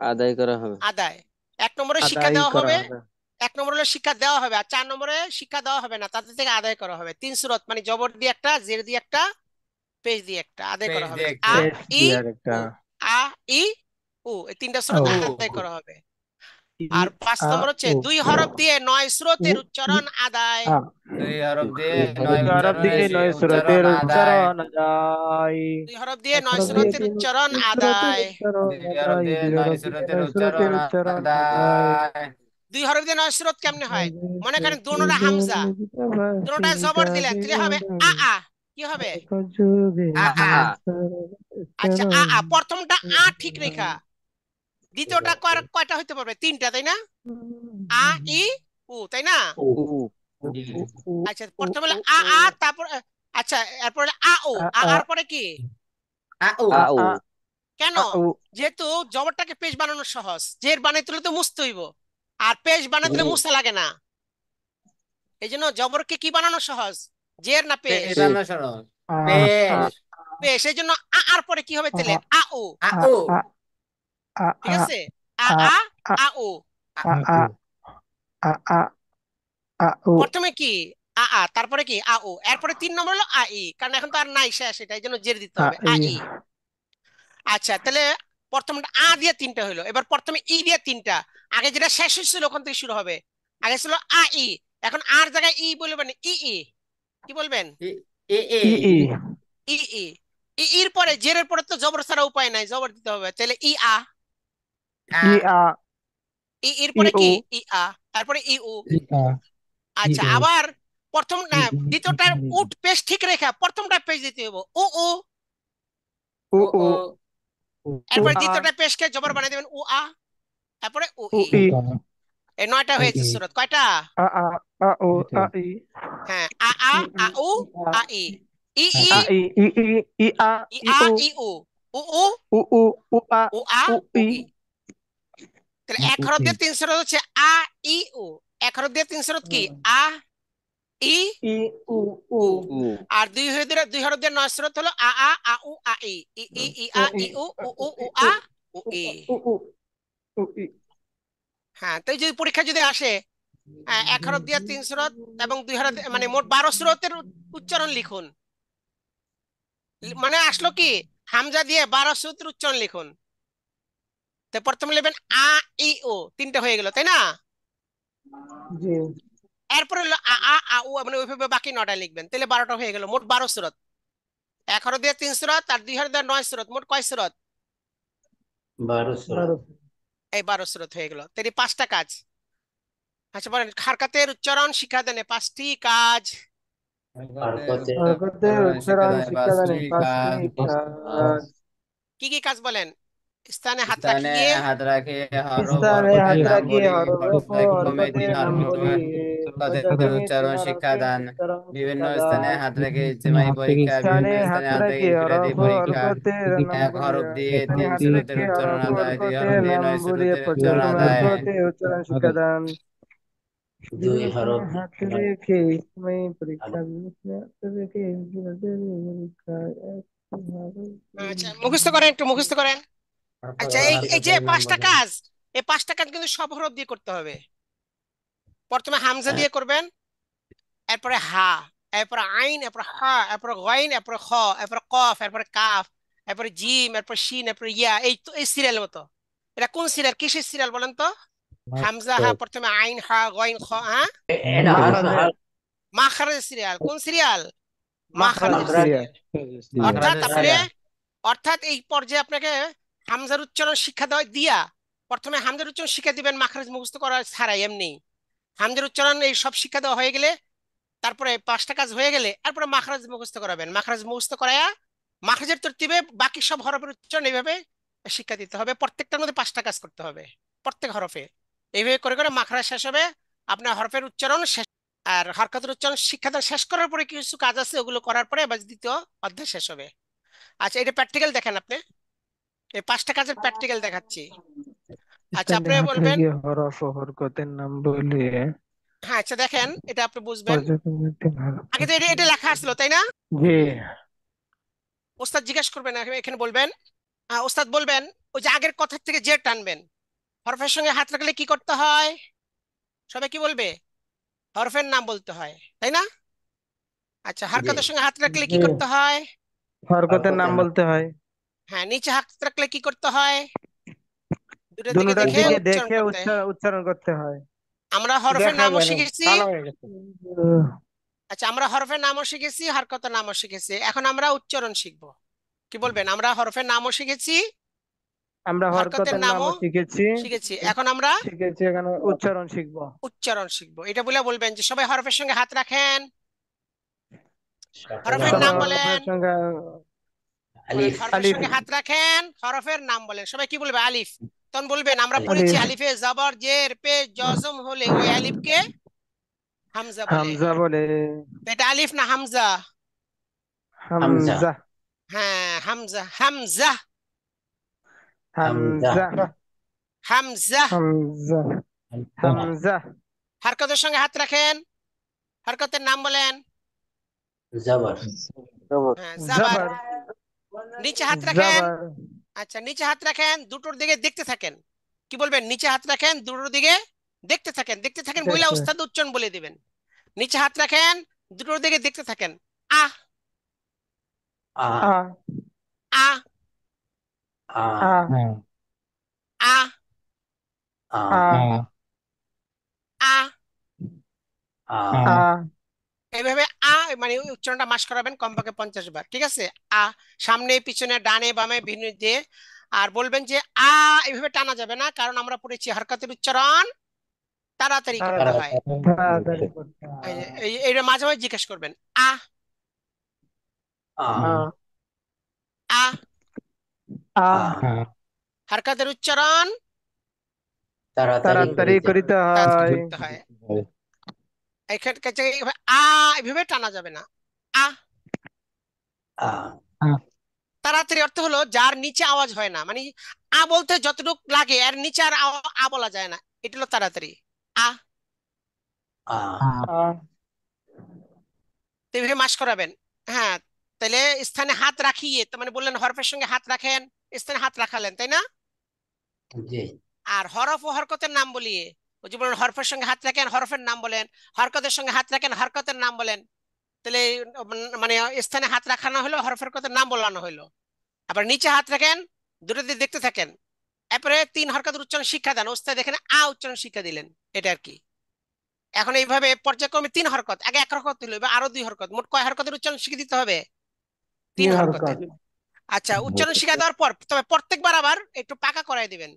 আদায় করা হবে। আদায়। 1 নম্বরে শিক্ষা আদায় দেওয়া করা হবে, হবে। 1 নম্বর হলো শিক্ষা দেওয়া হবে, আর 4 নম্বরে শিক্ষা দেওয়া হবে না, তাদের থেকে আদায় করা হবে। 3 সুরত মানে জবর দিয়ে একটা, জের দিয়ে একটা, পেশ দিয়ে একটা, আদায় পেজ করা হবে। দিয়ে একটা। আ পেশ ই দিয়ে আরেকটা। উ, আ ই উ, এই 3টা সুরত ও আদায় করা হবে। ই আর 5 আ নম্বর হচ্ছে উ 2 হরফ দিয়ে 9 উ সুরতের ই উচ্চারণ আদায়। আ 2 হরফ দিয়ে দুই 9 হরফ দিয়ে উচ্চারণের 9 উচ্চারণ সুরতের আদায়। উচ্চারণ আদায়। 2 হরফ দিয়ে এক 9 হরফ দিয়ে সুরতের 3 উচ্চারণ সুরতের আদায়। উচ্চারণ 2 হরফ আদায়। দিয়ে 2 9 হরফ দিয়ে সুরতের 9 সুরতের উচ্চারণ উচ্চারণ আদায়। আদায়। 2 হরফ দিয়ে 9 সুরত কেমনে হয়? মনে করেন দোনোটা হামজা, দোনোটা জবর দিলেন, তাহলে হবে আ আ। কি হবে? আ আ আ। আ। আচ্ছা, প্রথমটা ঠিক রেখা, দ্বিতীয়টা কয়টা হইতে পারবে? 3টা, তাই না? আ ই উ, তাই না? আচ্ছা, প্রথমে হলো তারপর আচ্ছা, এরপর হলো আর পরে কি? আ উ। আ উ কেন? যেহেতু জবরটাকে পেশ বানানো সহজ, জের বানাইতে হলে তো মুছতে হইব, আর পেশ বানাইতে হলে মুছা লাগে না। এই জন্য জবরকে কি বানানো সহজ? জের না পেশ? পেশ বানানো সরল। পেশ। পেশ। এই জন্য আর পরে কি হবে তাহলে? আ উ। আ উ। ঠিক আছে? আ আ আ উ। প্রথমে কি? তারপরে কি? এরপরে 3 নম্বর হলো কারণ এখন তো আর নাই, শেষ, এটা এই জন্য জের দিতে হবে। আচ্ছা, তাহলে প্রথমটা দিয়ে 3টা হলো, এবার প্রথমে ই দিয়ে 3টা। আগে যেটা শেষ হয়েছিল ওখান থেকে শুরু হবে। আগে ছিল এখন আর জায়গায় বলবেন ই ই। কি বলবেন? ই ই। ই ই। এর পরে জেরের পরে তো জবর ছাড়া উপায় নাই, জবর দিতে হবে, তাহলে আ। এর পরে কি? তারপরে ই উ। আচ্ছা, আবার প্রথম না দ্বিতীয়টার উঠ পেশ ঠিক রেখা প্রথমটা পেশ দিতে হবে ও ও। ও ও। এরপরে দ্বিতীয়টা পেশকে জবর বানিয়ে দেবেন উ আ, তারপরে উ ই। এই 9টা হয়েছে সূরত। কয়টা? হ্যাঁ, আ উ ই ই ই ই ই উ উ উ উ উ ই। তাহলে 1 হরফ দিয়ে 3 সুরত হচ্ছে আ ই উ। 1 হরফ দিয়ে 3 সুরত কি? আ ই উ। আর 2 হরফ দিয়ে 9 সুরত হলো আ উ ই ই ই ই ই উ উ উ উ উ ই। হ্যাঁ, তো যদি পরীক্ষা যদি আসে 1 হরফ দিয়ে 3 সুরত এবং 2 হরফ মানে মোট 12 সুরতের উচ্চারণ লিখুন। মানে আসলো কি? হামজা দিয়ে 12 সুরতের উচ্চারণ লিখুন। তো প্রথমে লিখবেন আ ই উ, 3টা হয়ে গেল, তাই না? এরপরে হলো আ উ, মানে ওইভাবে বাকি 9টা লিখবেন, তাহলে 12টা হয়ে গেল, মোট 12 সুরত। 1 হরফ দিয়ে 3 সুরত আর 2 হরফ দিয়ে 9 সুরত, মোট কয় সুরত? 12 সূরা। এই 12 সুরত হয়ে গেল, তাহলে 5টা কাজ। আচ্ছা, বলেন হারকাতের উচ্চারণ শিক্ষা দেনে 5টি কাজ। হরকতের উচ্চারণ শিক্ষাদানে 5টি কাজ। কি কি কাজ বলেন? স্থানে হাত স্থানে রাখিয়ে হাত রাখে হরফ স্থানে হরকতের হাত নাম রাখিয়ে বলি হরফ পর্যায়ক্রমে 3 হরকতের নাম বলি হরকতের পর্যায়ক্রমে 3 উচ্চারণ শিক্ষা হরফের দান। উচ্চারণ বিভিন্ন শিক্ষা স্থানে দান। হাত রেখে ইজতিমাই পরীক্ষা। স্থানে বিভিন্ন হাত স্থানে হাত রেখে রাখিয়ে ইনফিরাদি হরফ পরীক্ষা। হরকতের নাম 1 বলি হরফ দিয়ে স্থানে 3 হাত সুরতের রেখে উচ্চারণ হরফ আদায়। 2 হরফ হরকতের দিয়ে নাম 9 বলি সুরতের উচ্চারণ পর্যায়ক্রমে আদায়। হরকতের উচ্চারণ শিক্ষা দান। দুই হরফ হাত রেখে ইসমে পরীক্ষা হাত রেখে পরীক্ষায় আচ্ছা মুখস্থ করেন, একটু মুখস্থ করেন। আচ্ছা এই এই যে হরকতের নাম পাঁচটা বলেন। কাজ, এই পাঁচটা কাজ কিন্তু সব হরফ দিয়ে করতে হবে। প্রথমে হামজা দিয়ে করবেন, এরপরে হা, এরপরে আইন, এরপরে হা, এরপরে গাইন, এরপরে খ, এরপরে কফ, এরপরে কাফ, এরপরে জিম, এরপরে শিন, এরপরে ইয়া। এই তো এই সিরিয়াল মতো। এটা কোন সিরিয়াল, কিসের সিরিয়াল বলেন তো? হামজা হা, প্রথমে আইন হা গাইন খ, হ্যাঁ এটা মাখরাজের মাখরাজের সিরিয়াল। কোন সিরিয়াল? মাখরাজের মাখরাজের মাখরাজ। সিরিয়াল। অর্থাৎ মাখরাজের আপনি, সিরিয়াল। অর্থাৎ এই পর্যায়ে আপনাকে হামজার উচ্চারণ শিক্ষা দেওয়া দিয়া প্রথমে হামজার উচ্চারণ শিক্ষা দিবেন মাখরাজ মুখস্থ করা ছাড়াই এমনি। হামজার উচ্চারণ এই সব শিক্ষা দেওয়া হয়ে গেলে, তারপরে পাঁচটা কাজ হয়ে গেলে এরপরে মাখরাজ মুখস্থ করাবেন। মাখরাজ মুখস্থ করায়া মাখরাজের তরতিবে বাকি সব হরফের উচ্চারণ এইভাবে শিক্ষা দিতে হবে। প্রত্যেকটার মধ্যে পাঁচটা কাজ করতে হবে প্রত্যেক হরফে। এইভাবে করে করে মাখরাজ শেষ হবে, আপনার হরফের উচ্চারণ শেষ। আর হরকতের উচ্চারণ শিক্ষা দেওয়া শেষ করার পরে কিছু কাজ আছে, ওগুলো করার পরে এবার দ্বিতীয় অধ্যায় শেষ হবে। আচ্ছা এটা প্র্যাকটিক্যাল দেখেন আপনি, এই পাঁচটা কাজের প্র্যাকটিক্যাল দেখাচ্ছি। আচ্ছা স্থানে আপনি হাত বলবেন, রেখে হরফ ও হরকতের নাম বলিয়ে হ্যাঁ আচ্ছা দেখেন এটা আপনি বুঝবেন। পর্যায়ক্রমে হরফ আগে তো এটা লেখা আসলো তাই না? জি ওস্তাদ জিজ্ঞেস করবেন, এখানে বলবেন, ওস্তাদ বলবেন ওই যে আগের কথা থেকে যে টানবেন। হরফের সঙ্গে হাত রাখলে কি করতে হয়? সবাই কি বলবে? হরফের নাম বলতে হয় তাই না? আচ্ছা জি। হরকতের সঙ্গে হাত রাখলে কি জি করতে হয়? হরকতের নাম হরকতের নাম। বলতে হয় হ্যাঁ নিচে হাত রাখলে কি করতে হয়? দুটোর দিকে দুটার দেখে দিকে উচ্চারণ দেখে করতে হয়। উচ্চারণ করতে হয় আমরা হরফের দেখা নামও যায় না শিখেছি। কালো হয়ে গেছে আচ্ছা আমরা হরফের নামও শিখেছি, হরকতের নামও শিখেছি, এখন আমরা উচ্চারণ শিখবো। কি বলবেন? আমরা হরফের নামও শিখেছি, আমরা হরকতের হরকতের নামও নামও শিখেছি শিখেছি, এখন আমরা শিখেছি এখানে উচ্চারণ শিখবো উচ্চারণ শিখবো। এটা বলে বলবেন যে সবাই হরফের সঙ্গে হাত রাখেন, সকলে হরফের নাম সবাই হরকত। বলেন। হরফের সঙ্গে বলেন আলিফ। হরফের আলিফ সঙ্গে হাত রাখেন, হরফের নাম বলেন। সবাই কি বলবে? আলিফ। তখন বলবেন আমরা আলিফ। পড়েছি আলিফ আলিফে জবর জের পে জজম হলে ওই আলিফকে হামজা বলে। হামজা বলে তো এটা আলিফ না হামজা? হামজা। হামজা হ্যাঁ হামজা, হামজা, হামজা। হামজা হামজা। হামজা হামজা হরকতের সঙ্গে হাত রাখেন, হরকতের নাম বলেন। জবর। হ্যাঁ জাবার। জাবার নিচে হাত রাখেন। জাবার আচ্ছা নিচে হাত রাখেন, দুটোর দিকে দেখতে থাকেন। কি বলবেন? নিচে হাত রাখেন, দুটোর দিকে দেখতে থাকেন। দেখতে থাকেন বইলা দেখতে উস্তাদ উচ্চারণ বলে দিবেন। নিচে হাত রাখেন, দুটোর দিকে দেখতে থাকেন। আ, আ। আ আ, আ। আ আ, আ। আ আ। আ। আ এইভাবে আ মানে ওই উচ্চারণটা মাস করাবেন কমপক্ষে 50 বার, ঠিক আছে? আ, সামনে পিছনে ডানে বামে ভিন্ন দিয়ে। আর বলবেন যে আ এইভাবে টানা যাবে না, কারণ আমরা পড়েছি হরকতের উচ্চারণ তাড়াতাড়ি করতে হয়। তাড়াতাড়ি করতে এই হয় যে এইটা মাঝে মাঝে জিজ্ঞেস করবেন। আ, আ। আ আ। আ আ। হরকতের উচ্চারণ তাড়াতাড়ি তাড়াতাড়ি করিতে করিতে তাড়াতাড়ি হয় করতে হয়। এখানে আ এভাবে টানা যাবে না। আ, আ। আ তাড়াতাড়ি অর্থ হলো যার নিচে আওয়াজ হয় না, মানে আ বলতে যতটুকু লাগে এর নিচে আর আ বলা যায় না, এটা হলো তাড়াতাড়ি। আ, আ। আ তো এইভাবে মাস করাবেন। হ্যাঁ তাহলে স্থানে হাত রাখিয়ে, তার মানে বললেন হরফের সঙ্গে হাত রাখেন, স্থানে হাত রাখালেন তাই না? জি। আর হরফ ও হরকতের নাম বলিয়ে, ওই যে বলেন হরফের সঙ্গে হাত রাখেন, হরফের নাম বলেন, হরকতের সঙ্গে হাত রাখেন, হরকতের নাম বলেন। তাহলে মানে স্থানে হাত রাখানো হলো, হরফের কথার নাম বলানো হলো। আবার নিচে হাত রাখেন, দুটো দিকে দেখতে থাকেন। এরপরে তিন হরকতের উচ্চারণ শিক্ষা দেন, ওস্তাদ এখানে আ উচ্চারণ শিক্ষা দিলেন, এটা আর কি। এখন এইভাবে পর্যায়ক্রমে তিন হরকত, আগে এক হরকত হলো, এবার আরো দুই হরকত, মোট কয় হরকতের উচ্চারণ শিখে দিতে হবে? তিন তিন হরকতের। হরকত আচ্ছা উচ্চারণ শিক্ষা দেওয়ার পর তবে প্রত্যেকবার আবার একটু পাকা করাই দিবেন।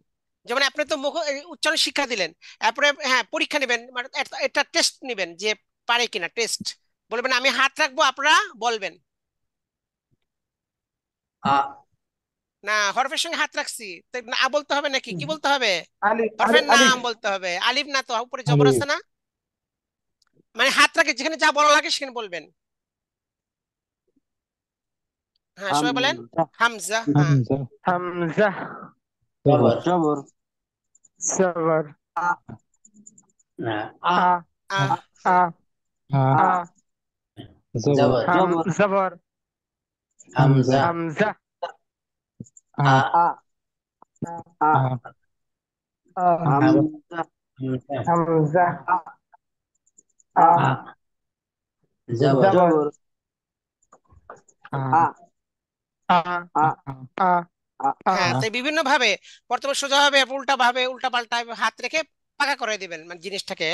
যেমন আপনি তো মুখ উচ্চারণ শিক্ষা দিলেন, তারপরে হ্যাঁ পরীক্ষা নেবেন, মানে একটা টেস্ট নেবেন যে পারে কিনা, টেস্ট। বলবেন আমি হাত রাখবো, আপনারা বলবেন। আ। না হরফের সঙ্গে হাত রাখছি তো না বলতে হবে নাকি, কি বলতে হবে? আলিফ হরফের আলিফ নাম বলতে হবে, আলিফ না তো, উপরে জবর আছে না। মানে হাত রাখে যেখানে যা বলা লাগে সেখানে বলবেন। হ্যাঁ সবাই বলেন হামজা। হ্যাঁ হামজা জবর। জবর আ। না। আ। আ আ আ আ আ জবর হাম জবর হামজা হামজা আ আ আ আ আ হামজা হামজা আ আ জবর জবর আ আ আ আ আ আ হ্যাঁ, তাই বিভিন্ন ভাবে প্রথমে সোজা ভাবে, উল্টা ভাবে, উল্টা পাল্টা হাত রেখে পাকা করে দিবেন মানে জিনিসটাকে।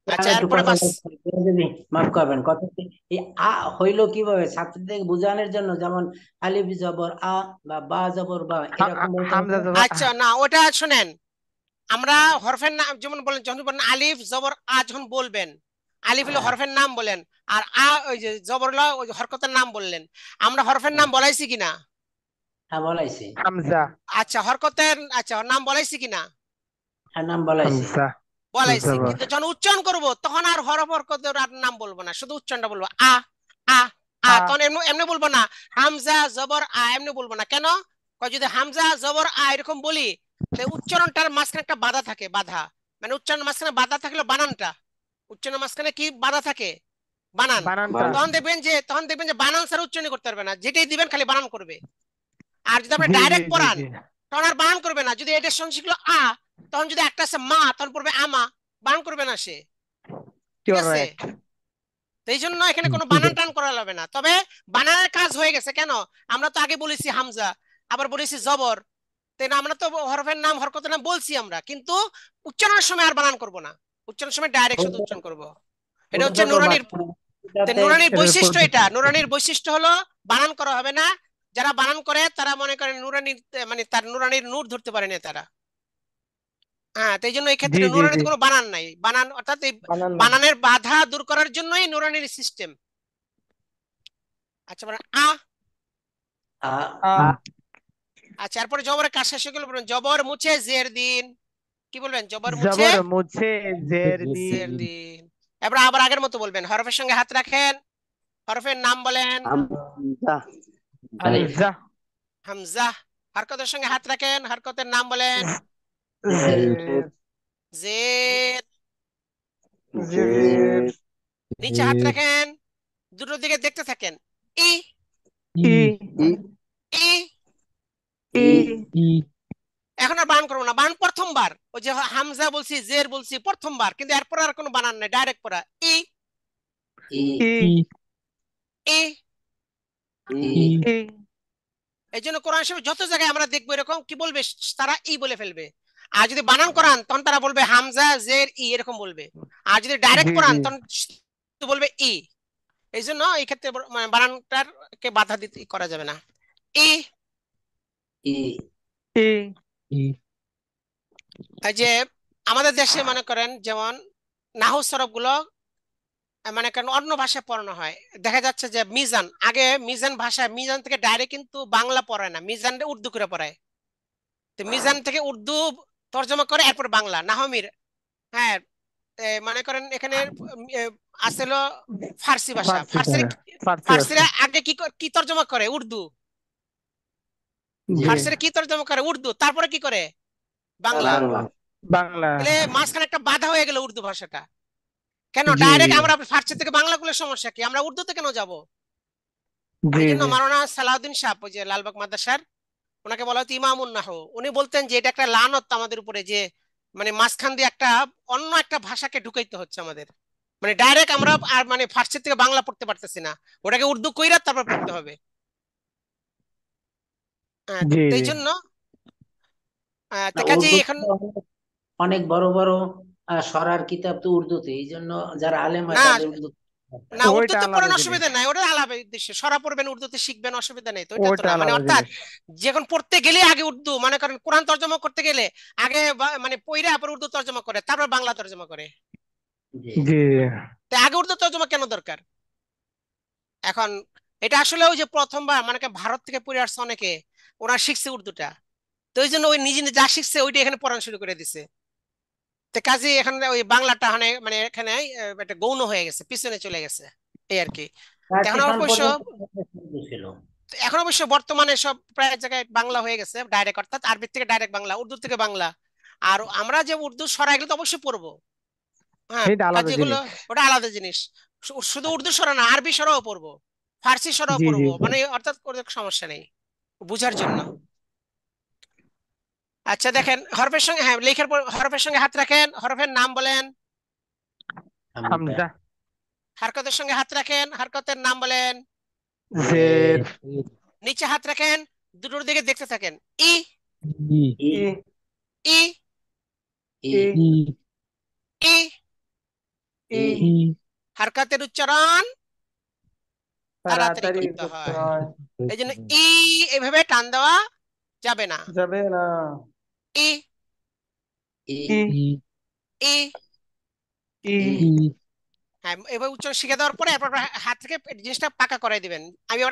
আচ্ছা, আমি একটু এরপরে কথা বাস। বলতে চাই, যদি মাফ করবেন কথা এই হইলো কিভাবে ছাত্রদের বোঝানোর জন্য, যেমন আলিফ জবর বা বা জবর বা এরকম বলতে হবে হামজা না? জবর আচ্ছা, না ওটা শুনেন, আমরা হরফের নাম যেমন বলেন, যখন বলেন আলিফ জবর যখন বলবেন, আলিফ হলো হ্যাঁ হরফের নাম বলেন, আর ওই যে জবর হলো ওই যে হরকতের নাম বললেন। আমরা হরফের নাম বলাইছি কিনা? হ্যাঁ বলাইছি, হামজা আচ্ছা, হরকতের আচ্ছা নাম বলাইছি কিনা? হ্যাঁ নাম বলাইছি। হামজা বলাইছি, জবর কিন্তু যখন উচ্চারণ করব তখন আর হরকতের আর নাম বলবো না, শুধু উচ্চারণটা বলবো আ আ আ তখন এমনি এমনি বলবো না হামজা জবর এমনি বলবো না। কেন? যদি হামজা জবর এরকম বলি, তো উচ্চারণটার মাঝখানে একটা বাধা থাকে, বাধা মানে উচ্চারণের মাঝখানে বাধা থাকলে বানানটা, উচ্চারণের মাঝখানে কি বাধা থাকে? বানান। বানানটা তখন দেখবেন যে বানান ছাড়া উচ্চারণ করতে পারবে না, যেটাই দিবেন খালি বানান করবে। আর যদি আপনি জি জি ডাইরেক্ট জি পড়ান, জি তখন আর বানান করবে না। যদি এটার সঙ্গে শিখলো তখন যদি একটা আছে মা, তখন পড়বে আমা, বানান করবে না সে। ঠিক আছে? কারেক্ট তো এই জন্য এখানে কোনো বানান টান করা লাগবে না, তবে বানানের কাজ হয়ে গেছে। কেন? আমরা তো আগে বলেছি হামজা, আবার বলেছি জবর, তাই না? আমরা তো হরফের নাম হরকতের নাম বলছি আমরা, কিন্তু উচ্চারণের সময় আর বানান করব না, উচ্চারণের সময় ডাইরেক্ট শুধু উচ্চারণ করব। এটা ছোট হচ্ছে ছোট নুরানির, বাচ্চাতে নুরানির এটার উপর বৈশিষ্ট্য। এটা নুরানির বৈশিষ্ট্য হলো বানান করা হবে না। যারা বানান করে তারা মনে করেন নুরানির মানে তার নুরানির নূর ধরতে পারে না তারা। হ্যাঁ, তো এই জন্য এই জি ক্ষেত্রে জি জি নুরানিতে কোনো বানান নাই, বানান অর্থাৎ এই বানান নাই বানানের বাধা দূর করার জন্যই নুরানির সিস্টেম। আচ্ছা, মানে আ আ আচ্ছা, এরপরে জবরের কাজ শেষ হয়ে গেল, বলবেন জবর মুছে জের দিন। কি বলবেন? জবর মুছে জবর মুছে জের জের দিন দিন। এবার আবার আগের মতো বলবেন, হরফের সঙ্গে হাত রাখেন, হরফের নাম বলেন। হামজা আলিফ হামজা হামজা। হরকতের সঙ্গে হাত রাখেন, হরকতের নাম বলেন। জের জের। জের নিচে হাত রাখেন, দুটোর দিকে দেখতে থাকেন। ই ই ই ই। ই ই এখন আর বানান করবো না, বানান প্রথমবার ওই যে হামজা বলছি জের বলছি প্রথমবার, কিন্তু এরপর আর কোনো বানান নাই, ডাইরেক্ট পড়া ই ই ই ই ই। ই ই এই জন্য কোরআন শরীফ যত জায়গায় আমরা দেখবো এরকম কি বলবে, তারা ই বলে ফেলবে। আর যদি বানান করান তখন তারা বলবে হামজা জের ই এরকম বলবে। আর যদি ডাইরেক্ট জি পড়ান জি তখন শুধু বলবে ই। এই জন্য এই ক্ষেত্রে মানে বানানটার কে বাধা দিতে করা যাবে না। ই। ই ই ই এই যে আমাদের দেশে মনে করেন যেমন নাহু সরফ গুলো মানে কারণ অন্য ভাষায় পড়ানো হয়। দেখা যাচ্ছে যে মিজান, আগে মিজান ভাষায় মিজান থেকে ডাইরেক্ট কিন্তু বাংলা পড়ায় না, মিজান উর্দু করে পড়ায়। তো মিজান থেকে উর্দু তর্জমা করে এরপর বাংলা নাহমির। হ্যাঁ, মনে করেন এখানে এ, আছে হলো ফার্সি ভাষা, ফার্সি ফার্সির ফার্সি ভাষা ফার্সিরা আগে কি তর্জমা করে? উর্দু। জি ফার্সিরা কি তর্জমা করে? উর্দু, তারপরে কি করে? বাংলা। বাংলা বাংলা তাহলে মাঝখানে একটা বাধা হয়ে গেল উর্দু ভাষাটা। কেন জি ডাইরেক্ট আমরা ফার্সি থেকে বাংলা করলে সমস্যা কি, আমরা উর্দুতে কেন যাব? জি এই জন্য জি মাওলানা সালাউদ্দিন সাহ, ওই যে লালবাগ মাদ্রাসার, ওনাকে বলা হতো ইমামুন নাহু। উনি বলতেন যে এটা একটা লানত আমাদের উপরে, যে মানে মাঝখান দিয়ে একটা অন্য একটা ভাষাকে ঢুকাইতে হচ্ছে আমাদের, মানে ডাইরেক্ট আমরা আর মানে ফার্সি থেকে বাংলা পড়তে পারতেছি না, ওটাকে উর্দু কইরা তারপর পড়তে হবে। জি তো এই জি জন্য তো না কাজে উর্দু এখন অনেক বড় বড় সরার কিতাব তো উর্দুতে, এই জন্য যারা আলেম হয় না তাদের উর্দু। না ওইটা উর্দুতে আলাদা পড়ানোর জিনিস অসুবিধা নাই, ওটা আলাদা উদ্দেশ্যে সরা পড়বেন, উর্দুতে শিখবেন, অসুবিধা নেই তো, এটা তো ওইটা না মানে আলাদা অর্থাৎ জিনিস যখন পড়তে গেলে আগে উর্দু, মনে করেন কোরআন তর্জমা করতে গেলে আগে মানে পইরা পর উর্দু তর্জমা করে তারপর বাংলা তর্জমা করে। জি জি তো আগে উর্দু তর্জমা কেন দরকার? এখন এটা আসলে ওই যে প্রথমবার মানে কি ভারত থেকে পড়ে আসছে অনেকে, ওরা শিখছে উর্দুটা, তো ওই জন্য ওই নিজে নিজে যা শিখছে ওইটা এখানে পড়ানো শুরু করে দিছে। তো কাজে এখানে ওই বাংলাটা মানে এখানে একটা গৌণ হয়ে গেছে, পিছনে চলে গেছে, এই আর কি। তো এখন পাকিস্তান অবশ্য পর্যন্ত উর্দু ছিল। এখন অবশ্য বর্তমানে সব প্রায় জায়গায় বাংলা হয়ে গেছে ডাইরেক্ট, অর্থাৎ আরবি থেকে ডাইরেক্ট বাংলা, উর্দু থেকে বাংলা। আর আমরা যে উর্দু সরা এগুলো তো অবশ্যই পড়বো, হ্যাঁ, এটা আলাদা যেগুলো জিনিস। ওটা আলাদা জিনিস। শুধু উর্দু সরা না, আরবি সরাও পড়বো, ফার্সি সরাও জি জি পড়বো, মানে অর্থাৎ কোনো সমস্যা নেই বুঝার জন্য। আচ্ছা দেখেন, হরফের সঙ্গে, হ্যাঁ লেখার পর হরফের সঙ্গে হাত রাখেন, হরফের নাম বলেন। হামজা হামজা, হারকতের সঙ্গে হাত রাখেন, হারকতের নাম বলেন। জের, নিচে হাত রাখেন, দুটোর দিকে দেখতে থাকেন। ই ই ই ই ই ই ই। ই ই হারকতের উচ্চারণ তাড়াতাড়ি তাড়াতাড়ি করতে করতে হয়, হয়। এই জন্য ই এভাবে টান দেওয়া যাবে না। যাবে না। ই ই ই ই। ই ই হ্যাঁ, এবার উচ্চারণ শিখে দেওয়ার পরে আপনার হাত থেকে জিনিসটা পাকা করাই দিবেন।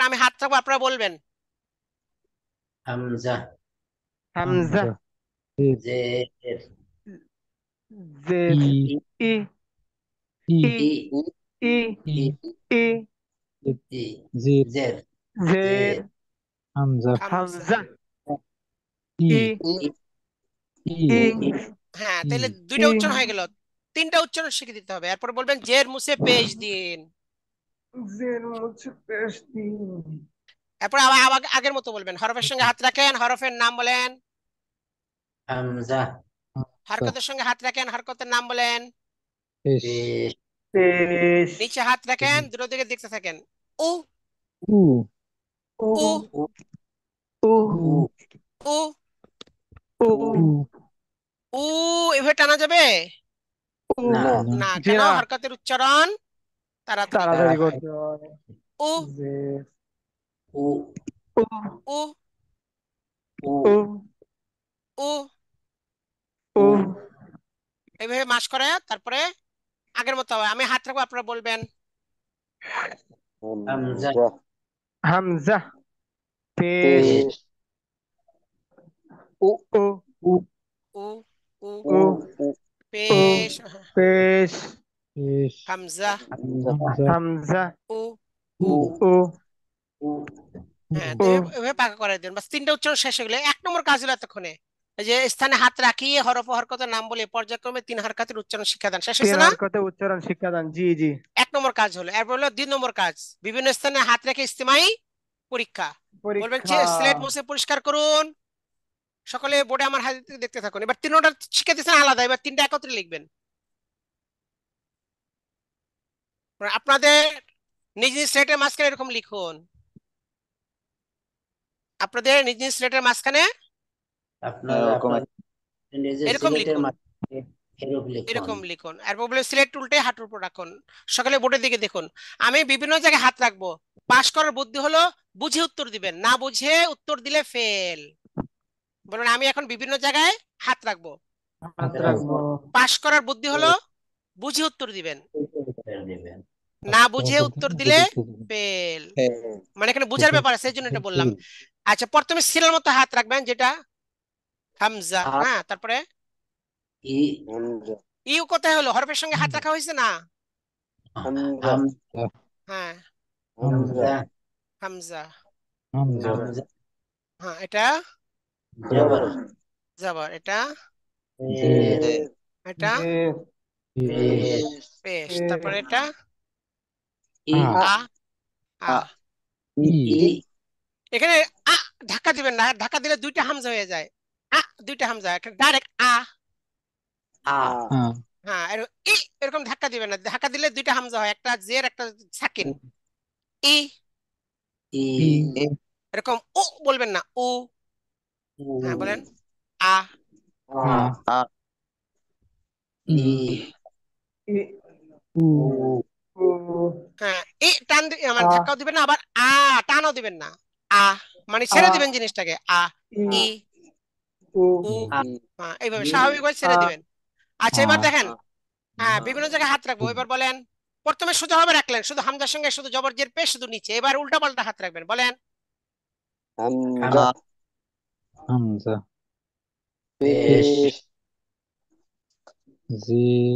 আমি হাত থাকবো, আপনারা বলবেন। হামজা হামজা, জের জের, ই ই ই ই ই ই ই ই জের জের, জের হামজা। হামজা, ই ই ই ই হ্যাঁ, তাহলে দুইটা ই উচ্চারণ হয়ে গেল, তিনটা উচ্চারণ শিখে দিতে হবে। এরপর বলবেন জের মুছে পেশ দিন। জের মুছে পেশ দিন। এরপর আবার আবার আগের মতো বলবেন, হরফের সঙ্গে হাত রাখেন, হরফের নাম বলেন। হামজা হরকতের সঙ্গে হাত রাখেন, হরকতের নাম বলেন। পেশ পেশ, নিচে হাত রাখেন, দুটো দিকে দেখতে থাকেন। উ উ উ উ উ উ উ উ উ। এভাবে টানা যাবে না না, জি কেন? না, হরকতের উচ্চারণ তাড়াতাড়ি করতে তাড়াতাড়ি হয়। করতে হয়। উ জের, উ উ উ উ উ উ। উ এইভাবে মাস করে, তারপরে আগের মতো হবে। আমি হাত রাখবো, আপনারা বলবেন। হামজা হামজা, পেশ, পেশ উ উ উ উ উ উ উ পেশ। পেশ, হামজা হামজা, উ উ। উ উ উ হ্যাঁ, তো উ এভাবে পাকা করে দেন, বাস তিনটা উচ্চারণ শেষ হয়ে গেলে এক নম্বর কাজ হলো এতক্ষণে। এই যে স্থানে হাত রাখিয়ে হরফ ও হরকতের নাম বলে পর্যায়ক্রমে তিন হারকাতের উচ্চারণ শিক্ষা দান শেষ তিন হয়েছে না? হরকতে উচ্চারণ শিক্ষাদান, জি জি। এক নম্বর কাজ হলো। এরপর হলো 2 নম্বর কাজ, বিভিন্ন স্থানে হাত রেখে ইস্তেমাই পরীক্ষা। বলবেন পরীক্ষা, স্লেট মুছে পরিষ্কার করুন। সকলে বোর্ডে আমার হাত দেখতে থাকুন। এবার তিনটা শিখে দিচ্ছেন আলাদা, এবার তিনটা একত্রে লিখবেন। আপনাদের নিজ নিজ স্লেটের মাঝখানে এরকম লিখুন। আপনাদের নিজ নিজ স্লেটের মাঝখানে আপনারা আপনার নিজের এরকম সিলেটের লিখুন, মাধ্যমে এরূপ লিখুন। এরকম লিখুন। এরপর বলে সিলেট উল্টে হাঁটুর উপর রাখুন। সকালে বোর্ডের দিকে দেখুন। আমি বিভিন্ন জায়গায় হাত রাখবো। পাশ করার বুদ্ধি হলো বুঝে উত্তর দিবেন, না বুঝে উত্তর দিলে ফেল। বলুন, আমি এখন বিভিন্ন জায়গায় হাত রাখবো। হাত রাখবো। পাশ করার বুদ্ধি হলো বুঝে উত্তর দিবেন, দিবেন। না বুঝে উত্তর দিলে ফেল। মানে এখানে বুঝার ব্যাপার আছে, এই জন্য এটা বললাম। আচ্ছা, প্রথমে সিলের মতো হাত রাখবেন, যেটা হামজা। হাত হ্যাঁ, তারপরে ই ইউ কোথায় হলো? হরফের সঙ্গে হাত রাখা হয়েছে না? হাম হ্যাঁ, হামজা হামজা। হামজা হ্যাঁ, এটা জবর জবর, এটা জের এটা জের, পেশ পেশ, পেশ, তারপরে এটা ই আ আ। ই এখানে আ ধাক্কা দিবেন না, ধাক্কা দিলে দুইটা হামজা হয়ে যায়। আ দুইটা হামজা, ডাইরেক্ট আ। আ হ্যাঁ, এরকম ধাক্কা দিবেন না, ধাক্কা দিলে দুইটা হামজা হয়, একটা জের একটা সাকিন। ই ই এরকম ও বলবেন না, ও। উ হ্যাঁ, বলেন আ। আ ই ই, উ উ, হ্যাঁ, মানে আ, ধাক্কাও দিবেন না, আবার টানও দিবেন না। আ মানে আ, ছেড়ে দিবেন জিনিসটাকে। ই, ই উ, উ। আ হ্যাঁ, এইভাবে ই স্বাভাবিকভাবে আ, ছেড়ে দিবেন। আচ্ছা, এবার দেখেন। হ্যাঁ, বিভিন্ন জায়গায় হাত রাখবো। এবার বলেন, প্রথমে সোজা ভাবে রাখলেন, শুধু হামজার সঙ্গে শুধু জবরজের পেশ শুধু নিচে। এবার উল্টা পাল্টা হাত রাখবেন, বলেন। হাম পেশ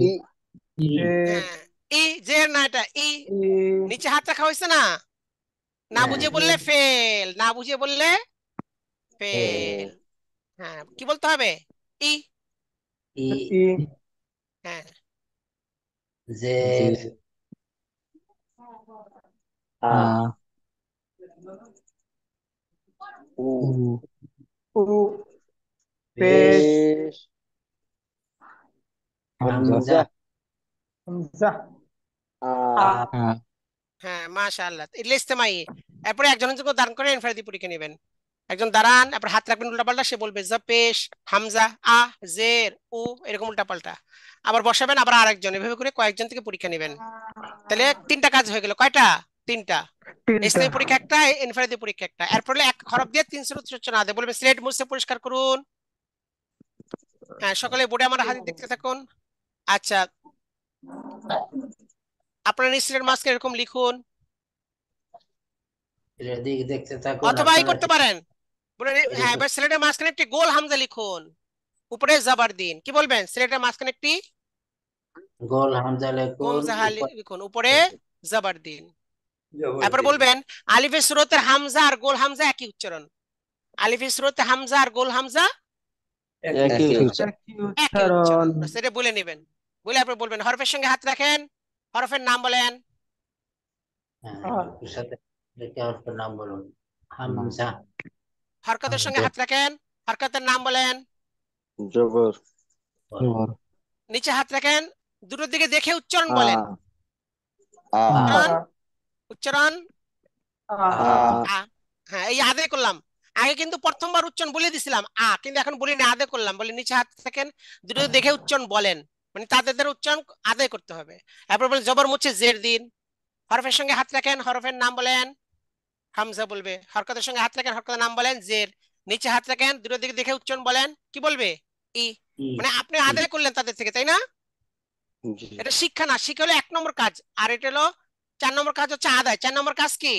ই জের, হ্যাঁ, ই জের না, এটা ই। ই, নিচে হাত রাখা হয়েছে না? না হ্যাঁ বুঝে বললে ফেল, না বুঝে বললে পেশ ফেল। হ্যাঁ, কি বলতে হবে? ই। ই ই, হ্যাঁ, জের আ উ উ পেশ পেশ হামজা হামজা আ আ হ্যাঁ, মাশাআল্লাহ, এটা ইস্তেমাই। এরপরে একজনের জন্য দাঁড়ান করে ইনফারেদি পরীক্ষা নেবেন। একজন দাঁড়ান, তারপর হাত রাখবেন উল্টা পাল্টা, সে বলবে জা পেশ, হামজা, আ, জের, উ, এরকম উল্টা পাল্টা। আবার বসাবেন, আবার আরেকজন, এভাবে করে কয়েকজন থেকে পরীক্ষা নেবেন। তাহলে তিনটা কাজ হয়ে গেল। কয়টা? তিনটা। তিনটা ইসলামী পরীক্ষা একটা, ইনফারেদি পরীক্ষা একটা। এরপর হলো এক হরফ দিয়ে 3 সুরত রচনা দেয়, বলবে স্লেট মুছে পরিষ্কার করুন। হ্যাঁ, সকলে বোর্ডে আমার হাতে দেখতে থাকুন। আচ্ছা, আপনার স্লেটের মাঝখানে এরকম লিখুন, দিক দেখতে থাকুন অথবা এই আপনারা করতে পারেন, বলে হ্যাঁ, এবার স্লেটের মাঝখানে একটি গোল হামজা লিখুন, উপরে জাবার দিন। কি বলবেন? স্লেটের মাঝখানে একটি গোল হামজা লিখুন গোমজাহা উপর লিখুন, উপরে জাবার দিন। তারপর বলবেন আলিফের শুরুতে হামজা আর গোল হামজা একই উচ্চারণ। আলিফের শুরুতে হামজা আর গোল হামজা একই উচ্চারণ। একই একই উচ্চারণ। উচ্চারণ। সেটা বলে নেবেন। বলে আপনি বলবেন হরফের সঙ্গে হাত রাখেন, হরফের নাম বলেন। হরফের সাথে রেখে হরফের নাম বলুন। হামজা হরকতের সঙ্গে হাত রাখেন, হরকতের নাম বলেন। জবর জবর। নিচে হাত রাখেন, দুটোর দিকে দেখে উচ্চারণ আ বলেন। আ উচ্চারণ, উচ্চারণ, আ আ। হ্যাঁ, এই আদে করলাম। আগে কিন্তু প্রথমবার উচ্চারণ বলে দিছিলাম আ, কিন্তু এখন বলি না, আদে করলাম। বলে নিচে হাত থাকেন, দুটো দেখে উচ্চারণ বলেন, মানে তাদের দ্বারা উচ্চারণ আদায় করতে হবে। এরপর বলে জবর মুছে জের দিন। হরফের সঙ্গে হাত রাখেন, হরফের নাম বলেন। হামজা বলবে। হরকতের সঙ্গে হাত রাখেন, হরকতের নাম বলেন জের। নিচে হাত রাখেন, দুটো দিকে দেখে উচ্চারণ বলেন। কি বলবে? ই। ই মানে আপনি ই আদায় করলেন তাদের থেকে, তাই না? জি এটা শিক্ষা না, শিক্ষা হলো 1 নম্বর কাজ, আর এটা হলো 4 নম্বর কাজ, হচ্ছে আদায়। 4 নম্বর কাজ কি?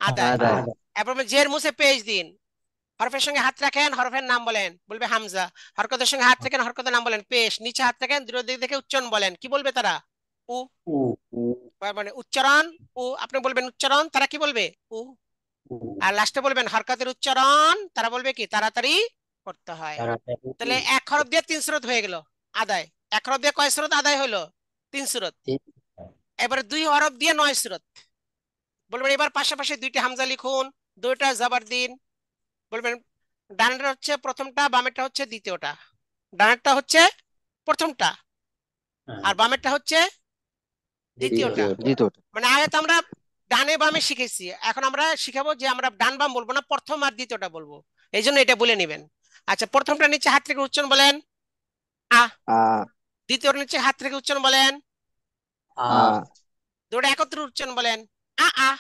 আদায়। আদায় এরপর জের মুছে পেজ দিন। হরফের সঙ্গে হাত রাখেন, হরফের নাম বলেন, বলবে হামজা। হরকতের সঙ্গে হাত রাখেন, হরকতের নাম বলেন পেশ। নিচে হাত রাখেন, দুটো দিক দেখে উচ্চারণ বলেন। কি বলবে তারা? উ। উ উ মানে উচ্চারণ উ, আপনি বলবেন উচ্চারণ, তারা কি বলবে? উ। উ আর লাস্টে বলবেন হরকতের উচ্চারণ, তারা বলবে কি? তাড়াতাড়ি করতে হয়। তাড়াতাড়ি তাহলে এক হরফ দিয়ে 3 সুরত হয়ে গেল আদায়। এক হরফ দিয়ে কয় সুরত আদায় হলো? 3 সুরত। তিন এবারে 2 হরফ দিয়ে 9 সুরত। বলবেন এবার পাশাপাশি 2টি হামজা লিখুন, 2টা জাবার দিন। বলবেন ডানেরটা হচ্ছে প্রথমটা, বামেরটা হচ্ছে দ্বিতীয়টা। ডানেরটা হচ্ছে প্রথমটা, হ্যাঁ, আর বামেরটা হচ্ছে দ্বিতীয়টা। দ্বিতীয়টা দ্বিতীয়টা মানে আগে তো আমরা ডানে বামে শিখেছি, এখন আমরা শিখাবো যে আমরা ডান বাম বলবো না, প্রথম আর দ্বিতীয়টা বলবো। এই জন্য এটা বলে নেবেন। আচ্ছা, প্রথমটা নিচে হাত থেকে উচ্চারণ বলেন আ। আ দ্বিতীয়টা নিচে হাত থেকে উচ্চারণ বলেন। আ আ দুটো একত্রে উচ্চারণ বলেন আ আ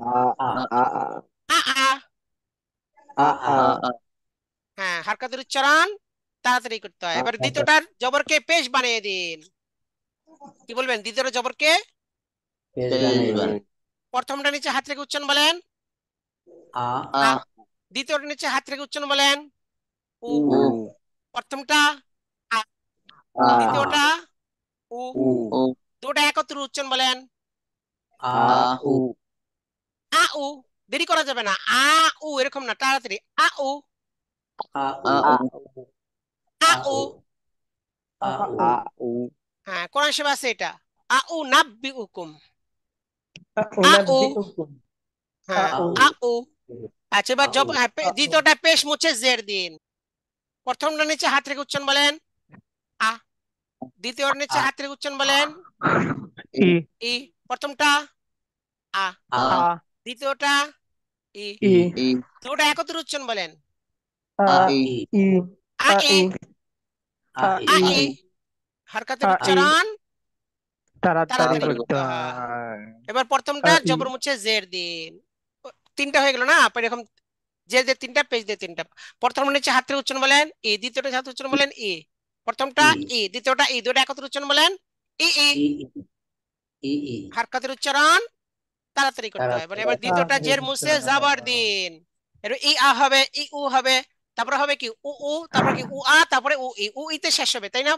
আ আ আ আ আ। আ আ আ হ্যাঁ, হরকতের উচ্চারণ তাড়াতাড়ি করতে হয়। এবার দ্বিতীয়টার জবরকে পেশ বানিয়ে দিন। কি বলবেন? দ্বিতীয়টা জবরকে পেশ পেশ বানিয়ে দিন। বানাই প্রথমটা নিচে হাত থেকে উচ্চারণ বলেন আ আ। আ দ্বিতীয়টা নিচে হাত থেকে উচ্চারণ বলেন উ। উ প্রথমটা আ, আ আ দ্বিতীয়টা উ। উ উ দুটো একত্রে উচ্চারণ বলেন আ আ উ উ আ উ। দেরি করা যাবে না, আ উ এরকম না, তাড়াতাড়ি আ উ আ উ আ আ আ উ। উ আ উ আ উ হ্যাঁ, কোরআন শরীফে আছে এটা, আ উ নাব্বি উকুম। আ উ। উনাব্বিউকুম হ্যাঁ, আ উ আ উ। আচ্ছা, আ এবার উ হ্যাঁ, দ্বিতীয়টা পেশ মুছে জের দিন। প্রথমটা নিচে হাত রেখে উচ্চারণ বলেন আ। দ্বিতীয়টা নিচে আ হাত রেখে উচ্চারণ বলেন ই ই। প্রথমটা আ, আ আ দ্বিতীয়টা ই। ই ই দুটো একত্রে উচ্চারণ বলেন আ আ ই ই ই আ আ ই ই আ আ আ ই ই ই। হরকতের আ ই উচ্চারণ তাড়াতাড়ি তাড়াতাড়ি করতে করতে হয়। হয়। এবার আ প্রথমটা ই জবর মুছে জের দিন। তিনটা হয়ে গেল না? আপনি এরকম যে যে তিনটা, পেজ দিয়ে তিনটা। প্রথম নিচে হাত থেকে উচ্চারণ বলেন ই, দ্বিতীয়টা হাত উচ্চারণ বলেন ই। প্রথমটা ই ই, দ্বিতীয়টা ই, দুটো একত্রে উচ্চারণ বলেন ই ই। ই ই ই হরকতের উচ্চারণ তাড়াতাড়ি করতে হয়। এবার তাড়াতাড়ি এবার দ্বিতীয়টা জের মুছে জাবার দিন। এবার ই আ হবে, ই উ হবে, তারপরে হবে কি উ উ, তারপরে কি উ আ, তারপরে উ ই। উ ইতে শেষ হবে, তাই না?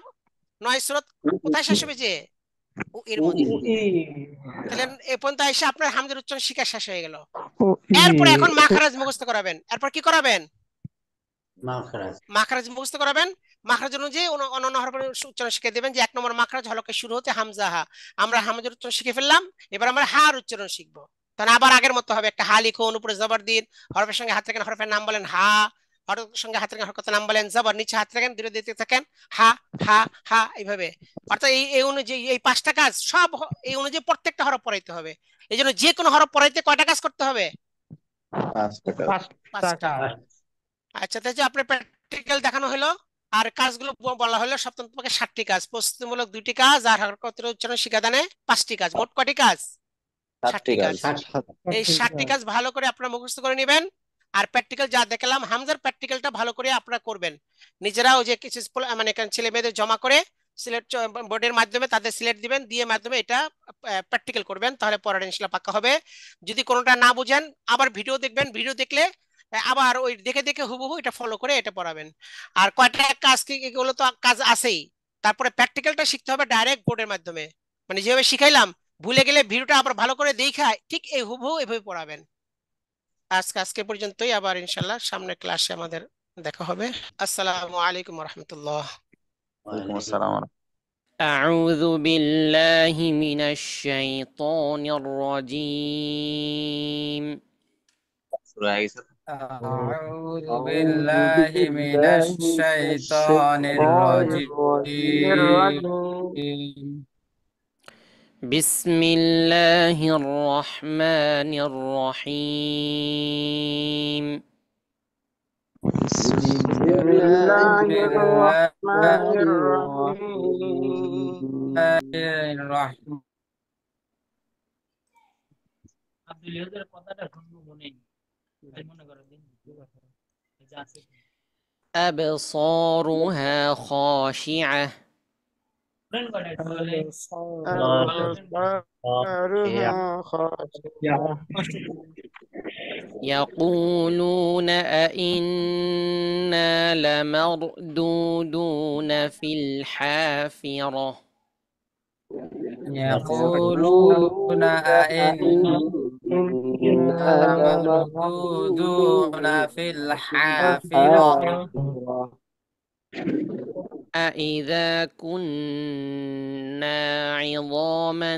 9 সুরত কোথায় শেষ হবে? যে উ এর উ ই মধ্যে। ই তাহলে এ পর্যন্ত এসে আপনার হামদের উচ্চারণ শিখা শেষ হয়ে গেল। ও ই এরপর এখন মাখারাজ মুখস্থ করাবেন। এরপর কি করাবেন? মাখরাজ। মাখরাজ মুখস্থ করাবেন। মাখরাজ অনুযায়ী অন্যান্য হরফের উচ্চারণ শিখিয়ে দেবেন, যে 1 নম্বর মাখরাজ হলকে শুরু হতে হামজা হা। আমরা হামজার উচ্চারণ শিখে ফেললাম, এবার আমরা হার উচ্চারণ শিখবো। তাহলে আবার আগের মতো হবে, একটা হা লিখুন, উপরে জবর দিন, হরফের সঙ্গে হাত রাখেন, হরফের নাম বলেন হা, হরফের সঙ্গে হাত রাখেন, হরকতের নাম বলেন জবর, নিচে হাত রাখেন, ধীরে দিতে থাকেন, হা হা হা, এইভাবে। অর্থাৎ এই অনুযায়ী এই 5টা কাজ সব এই অনুযায়ী প্রত্যেকটা হরফ পড়াইতে হবে। এই জন্য যে কোনো হরফ পড়াইতে কয়টা কাজ করতে হবে? 5টা। টাকা। আচ্ছা, তাই যে আপনার প্র্যাকটিক্যাল দেখানো হলো, আর কাজগুলো বলা হলো। সপ্তম তোমাকে 7টি কাজ, প্রস্তুতিমূলক 2টি কাজ, আর হরকতের উচ্চারণ শিক্ষাদানে 5টি কাজ, মোট কয়টি কাজ? 7টি কাজ। এই 7টি কাজ ভালো করে আপনারা মুখস্থ করে নেবেন। আর প্র্যাকটিক্যাল যা দেখলাম হামজার প্র্যাকটিক্যালটা ভালো করে আপনারা করবেন নিজেরা। ওই যে কিছু মানে এখানে ছেলে মেয়েদের জমা করে সিলেট বোর্ডের মাধ্যমে তাদের সিলেট দিবেন, দিয়ে মাধ্যমে এটা প্র্যাকটিক্যাল করবেন, তাহলে পড়াটা ইনশাআল্লাহ পাক্কা হবে। যদি কোনোটা না বুঝেন আবার ভিডিও দেখবেন, ভিডিও দেখলে আবার ওই দেখে দেখে হুবহু এটা ফলো করে এটা পড়াবেন। আর কয়টা কাজ কি, এগুলো তো কাজ আছেই। তারপরে প্র্যাকটিক্যালটা শিখতে হবে ডাইরেক্ট বোর্ডের মাধ্যমে, মানে যেভাবে শিখাইলাম ভুলে গেলে ভিডিওটা আবার ভালো করে দেখা ঠিক এই হুবহু এভাবে পড়াবেন। আজকে পর্যন্তই, আবার ইনশাল্লাহ সামনে ক্লাসে আমাদের দেখা হবে। আসসালামু আলাইকুম রহমতুল্লাহ। أعوذ بالله من الشيطان الرجيم. أعوذ بالله من الشيطان الرجيم. بسم الله الرحمن الرحيم. بسم بسم الله الله الرحمن الرحيم. الرحمن أبصارها خاشعة أبصارها خاشعة يقولون أئنا لمردودون في الحافرة يقولون أئنا إنا لمردودون في الحافرة أإذا كنا عظاما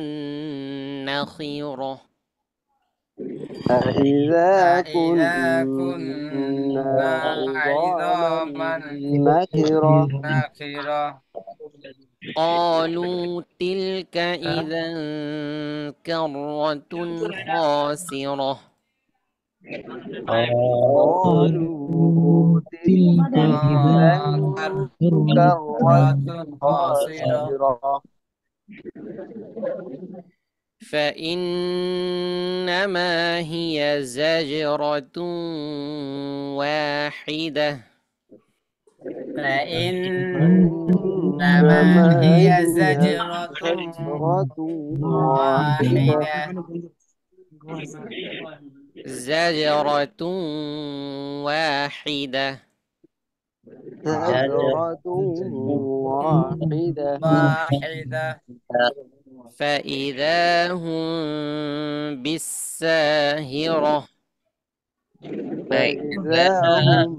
نخرة أإذا أإذا كنا كنا عظاما عظاما نخرة نخرة قالوا تلك إذا كرة خاسرة قالوا تلك إذا كرة كرة خاسرة خاسرة فإنما هي زجرة واحدة فإنما هي زجرة زجرة واحدة واحدة زجرة واحدة زجرة واحدة واحدة فإذا هم بالساهرة فإذا هم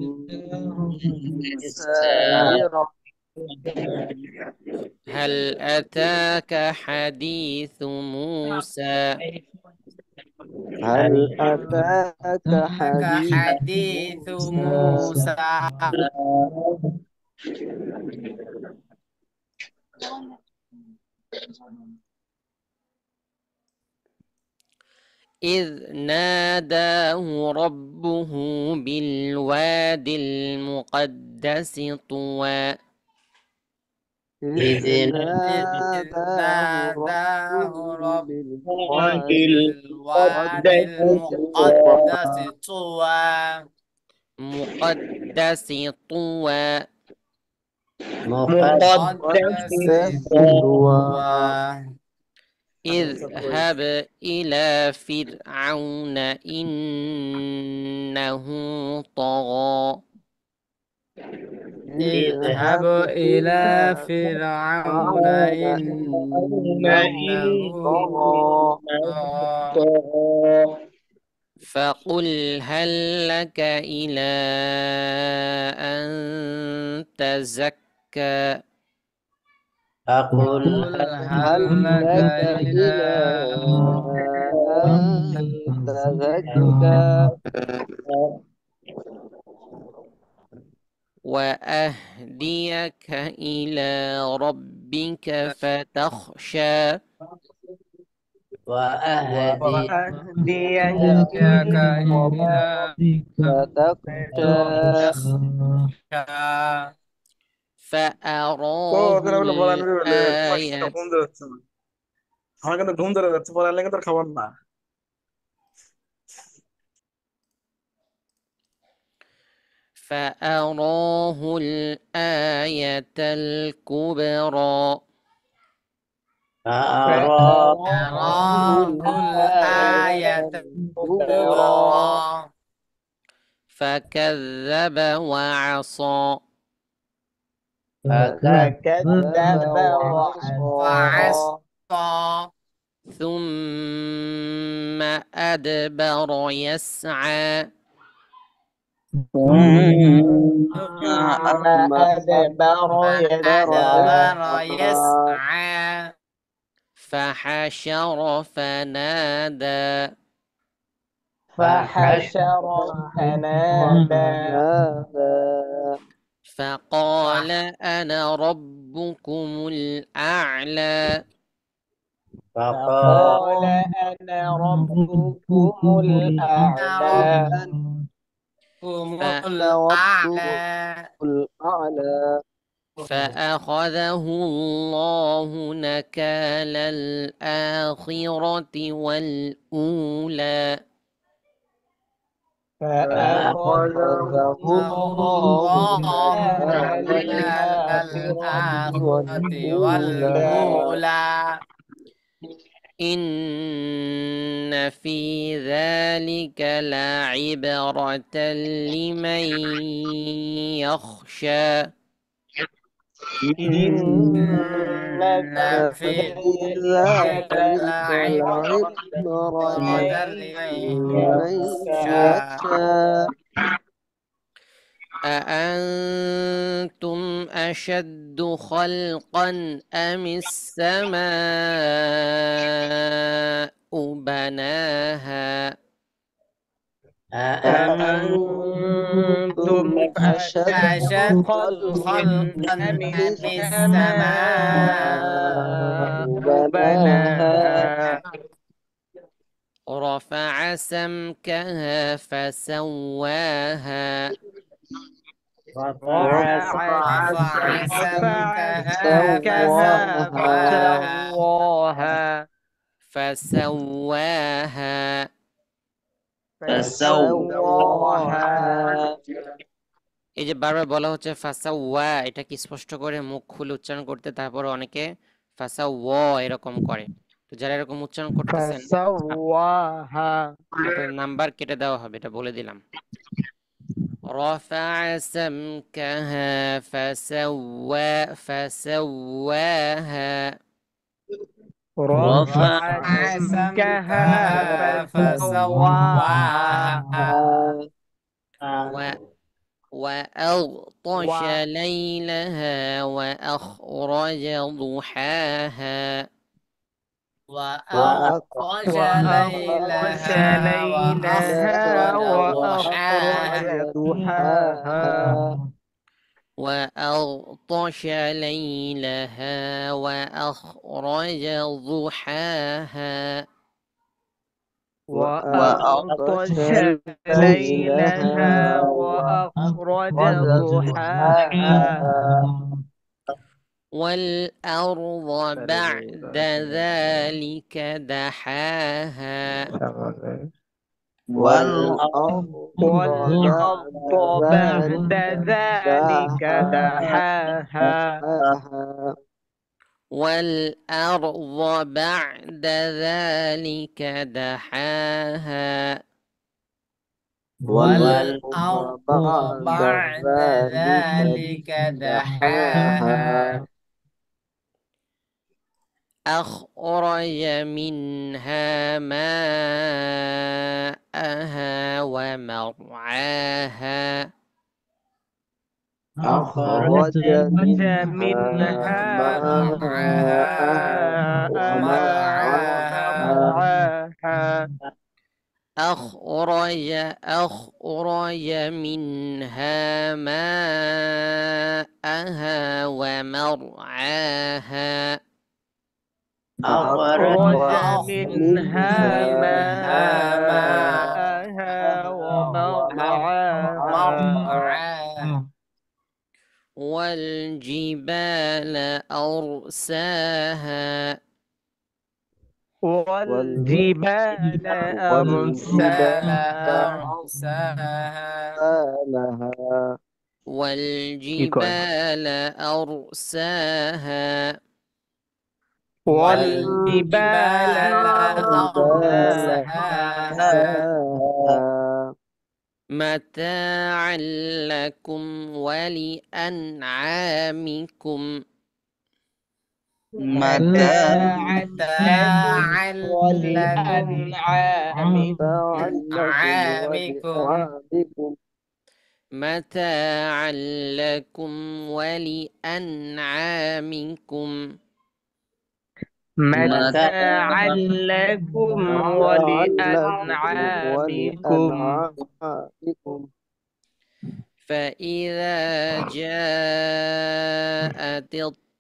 بالساهرة هل أتاك حديث موسى هل أتاك حديث حديث موسى موسى إذ ناداه ربه بالواد المقدس طوى إذ إذ ناداه ناداه ربه ربه بالواد بالواد المقدس طوى مقدس طوى مقدس طوى اذهب إلى فرعون إنه طغى اذهب إلى فرعون إنه طغى طغى فقل هل لك إلى أن تزكى فقل قل هل هل لك لك إلى إلى أن تزكى وأهديك إلى ربك فتخشى وأهدي وأهديك إياك إلى إلى فتخشى تخشى فأراه الآية আমার কিন্তু ঘুম ধরে যাচ্ছে পড়ালে কিন্তু আর খাবার না فأراه الآية الكبرى فأراه أراه الآية الكبرى فكذب وعصى فكذب وعصى وعصى ثم أدبر يسعى ثم ثم أدبر أدبر يسعى أدبر يسعى فحشر فنادى فحشر فنادى فقال أنا ربكم الأعلى فقال فقال أنا ربكم الأعلى ربكم ف- الأعلى الأعلى فأخذه الله نكال الآخرة والأولى فأخذه الله الله نكال نكال الآخرة الآخرة والأولى والأولى إن في ذلك لعبرة لمن يخشى إن إن في ذلك لعبرة لعبرة لمن لمن يخشى يخشى أأنتم أشد خلقا أم السماء بناها أأنتم أشد خلق خلقا أم أم السماء السماء بناها رفع سمكها فسواها رفع رفع سمكها سمكها فسواها فسواها فسواها فسواها এই যে বারবার বলা হচ্ছে ফাসা ওয়া, এটা কি স্পষ্ট করে মুখ খুলে উচ্চারণ করতে, তারপর অনেকে ফাসা ওয়া এরকম করে। তো যারা এরকম উচ্চারণ করতেছেন فسواها আপনাদের নাম্বার কেটে দেওয়া হবে, এটা বলে দিলাম। رفع سمكها فسواها رفع سمكها سمكها فسواها فسواها وأغطش و- ليلها وأخرج ضحاها وأغطش وأغطش ليلها ليلها وأخرج وأخرج ضحاها ضحاها وأغطش ليلها وأخرج ضحاها وأغطش ليلها وأخرج ضحاها والأرض بعد ذلك دحاها والأرض بعد ذلك دحاها والأرض بعد ذلك دحاها والأرض بعد ذلك دحاها أخرج منها ماءها ومرعاها أخرج منها مرعاها ماءها ومرعاها ومرعاها أخرج منها ماءها ومرعاها أخرج أخرج منها منها ماءها ماءها ومرعاها ومرعاها والجبال أرساها والجبال والجبال أرساها أرساها لها والجبال أرساها والجبال والجبال والجبال أرساها أرساها متاعا لكم ولأنعامكم متاعا لكم متاعا لكم متاعا لكم ولأنعامكم ولأنعامكم متاعا لكم ولأنعامكم متاعا لكم متاعا لكم ولأنعامكم ولأنعامكم فإذا جاءت الطامة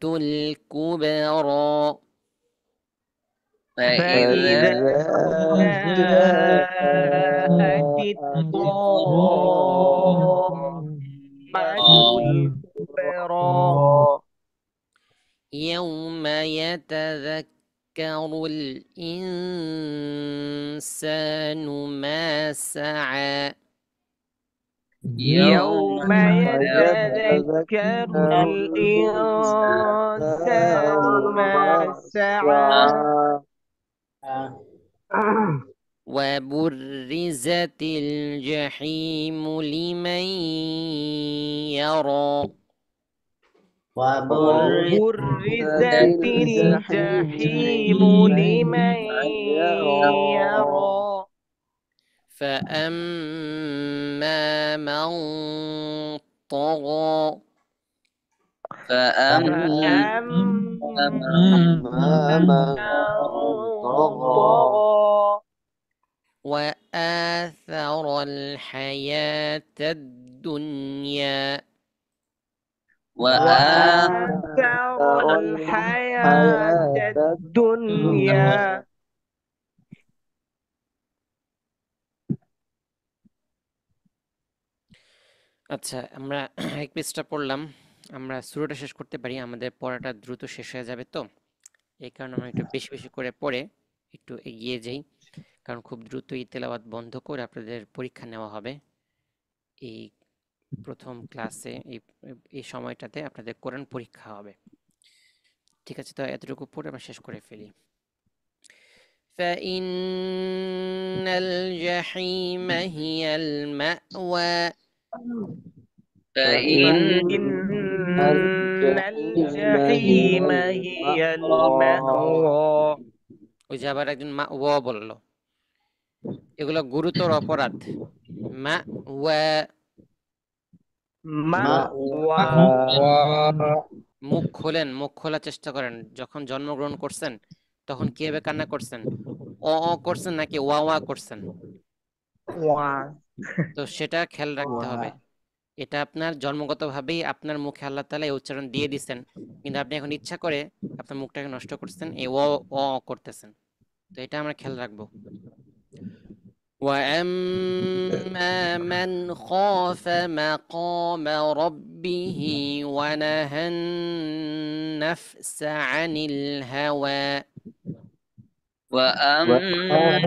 الكبرى فإذا فإذا جاءت جاءت الطامة الكبرى يوم يتذكر الإنسان ما سعى يوم يتذكر ويتذكر الإنسان الإنسان ما ما سعى سعى وبرزت الجحيم لمن يرى وبرزت الجحيم لمن يرى فأما من طغى فأما ما من من طغى طغى وآثر الحياة الدنيا وآثر الحياة الحياة الدنيا আচ্ছা আমরা এক পেজটা পড়লাম আমরা শুরুটা শেষ করতে পারি আমাদের পড়াটা দ্রুত শেষ হয়ে যাবে তো এই কারণে আমরা একটু বেশি বেশি করে পড়ে একটু এগিয়ে যাই কারণ খুব দ্রুতই তেলাওয়াত বন্ধ করে আপনাদের পরীক্ষা নেওয়া হবে এই প্রথম ক্লাসে এই সময়টাতে আপনাদের কোরআন পরীক্ষা হবে ঠিক আছে তো এতটুকু পড়ে আমরা শেষ করে ফেলি فإن الجحيم هي المأوى فإن الجحيم هي المأوى ওই যে আবার একজন মা ওয়া বললো এগুলো গুরুতর অপরাধ মা ওয়া مأوى মুখ খোলেন মুখ খোলার চেষ্টা করেন যখন জন্মগ্রহণ করছেন তখন কিভাবে কান্না করছেন অ অ করছেন নাকি ওয়া ওয়া করছেন তো সেটা খেয়াল রাখতে হবে এটা আপনার জন্মগতভাবেই আপনার মুখে আল্লাহ তাআলা এই উচ্চারণ দিয়ে দিবেন কিন্তু আপনি এখন ইচ্ছা করে আপনার মুখটাকে নষ্ট করছেন এই ও অ করতেছেন তো এটা আমরা খেয়াল রাখবো وأما من خاف مقام ربه ونهى النفس عن الهوى وأما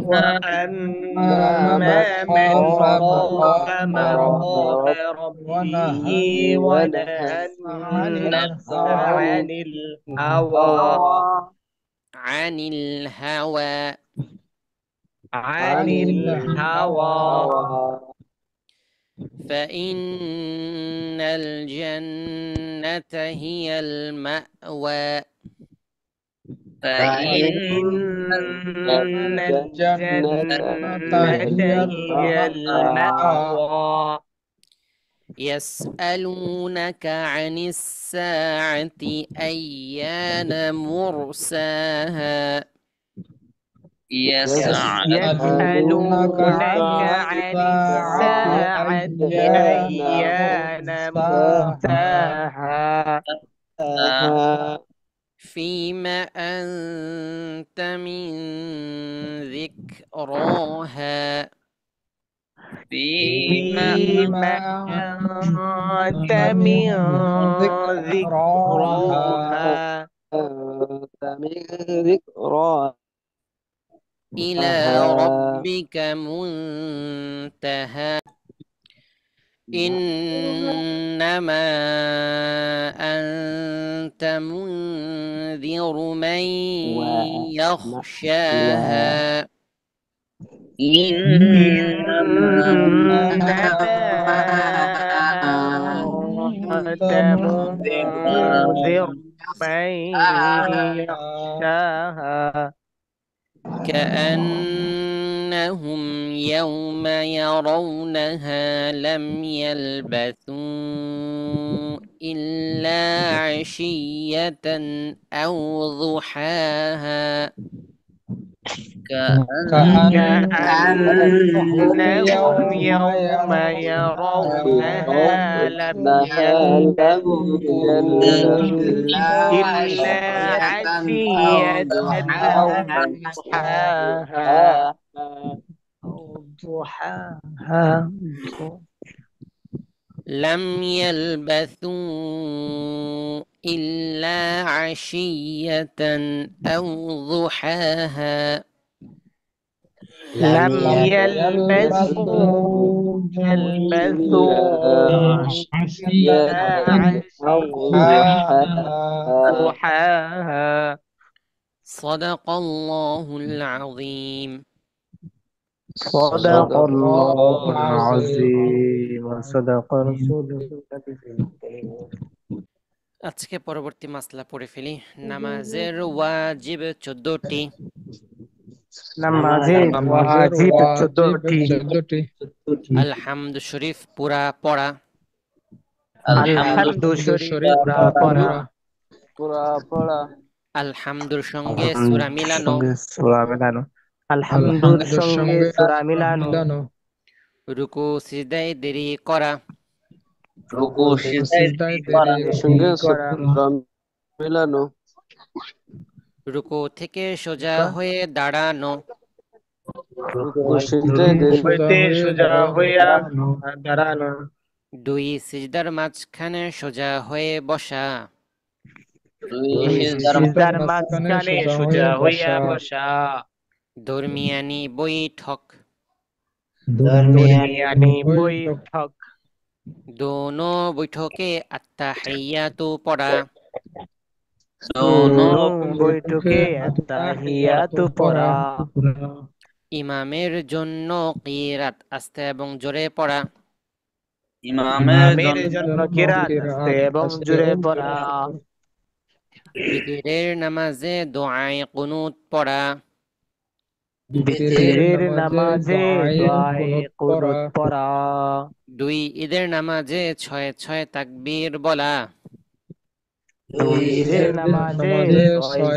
من خاف مقام ربه ونهى النفس عن الهوى عن الهوى فإن الجنة هي المأوى فإن الجنة هي المأوى يسألونك عن الساعة أيان مرساها يسألونك عن الساعة أيان مرساها فيما أنت من ذكراها فيما أنت من ذكراها إلى ربك منتهى إنما أنت منذر من يخشاها إنما أنت منذر من يخشاها كأنهم يوم يرونها لم يلبثوا إلا عشية أو ضحاها كأنهم يوم يرونها لم يلبثوا إلا عشية أو ضحاها أو ضحاها لم يلبثوا إلا عشية أو ضحاها لم يلبثوا إلا عشية ضحاها صدق الله العظيم صدق الله العظيم وصدق رسوله আজকে পরবর্তী মাসলা পড়ে ফেলি নামাজের ওয়াজিব 14টি নামাজের ওয়াজিব 14টি আলহামদু শরীফ পুরা পড়া আলহামদু শরীফ পুরা পড়া আলহামদুর সঙ্গে সূরা মিলানো আলহামদুর সঙ্গে সূরা মিলানো রুকু সিজদায় দেরি করা রুকু থেকে সোজা হয়ে দাঁড়ানো সোজা হইয়া দাঁড়ানো দুই সিজদার মাঝখানে সোজা হয়ে বসা সিজদার মাঝখানে সোজা হইয়া বসা দরমিয়ানি বৈঠক দরমিয়ানি বৈঠক দোনো বৈঠকে আত্তাহিয়াতু পড়া বৈঠকে আত্তাহিয়াতু পড়া ইমামের জন্য কিরাত আস্তে এবং জোরে পড়া ইমামের জন্য কিরাত আস্তে এবং জোরে পড়া বিতরের নামাজে দোয়ায়ে কুনুত পড়া বিতরের নামাজে দোয়ায়ে কুনুত পড়া দুই ঈদের নামাজে 6 তাকবীর বলা দুই ঈদের নামাজে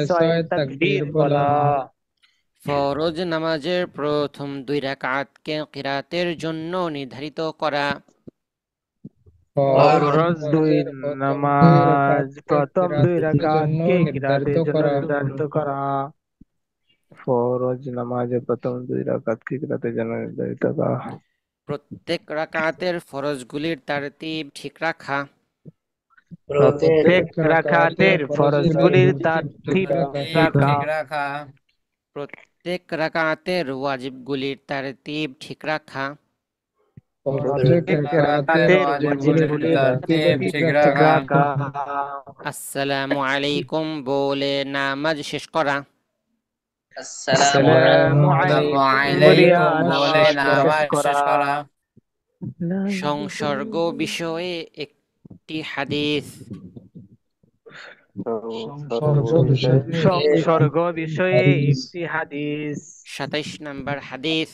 6 তাকবীর বলা ফরজ নামাজের প্রথম 2 রাকাতকে কিরাতের জন্য নির্ধারিত করা ফরজ দুই নামাজ প্রথম 2 রাকাতকে কিরাতের জন্য নির্ধারিত করা ফরজ নামাজের প্রথম 2 রাকাতকে কিরাতের জন্য নির্ধারিত করা প্রত্যেক রাকাতের ফরজগুলির তারতিব ঠিক রাখা প্রত্যেক রাকাতের ফরজগুলির তারতিব রাখা প্রত্যেক রাকাতের ওয়াজিবগুলির তারতিব ঠিক রাখা আসসালামু আলাইকুম বলে নামাজ শেষ করা আসসালামু আলাইকুম বলে নামাজ শেষ করা সংসর্গ বিষয়ে একটি হাদিস সংসর্গ বিষয়ে একটি হাদিস। 27 নাম্বার হাদিস।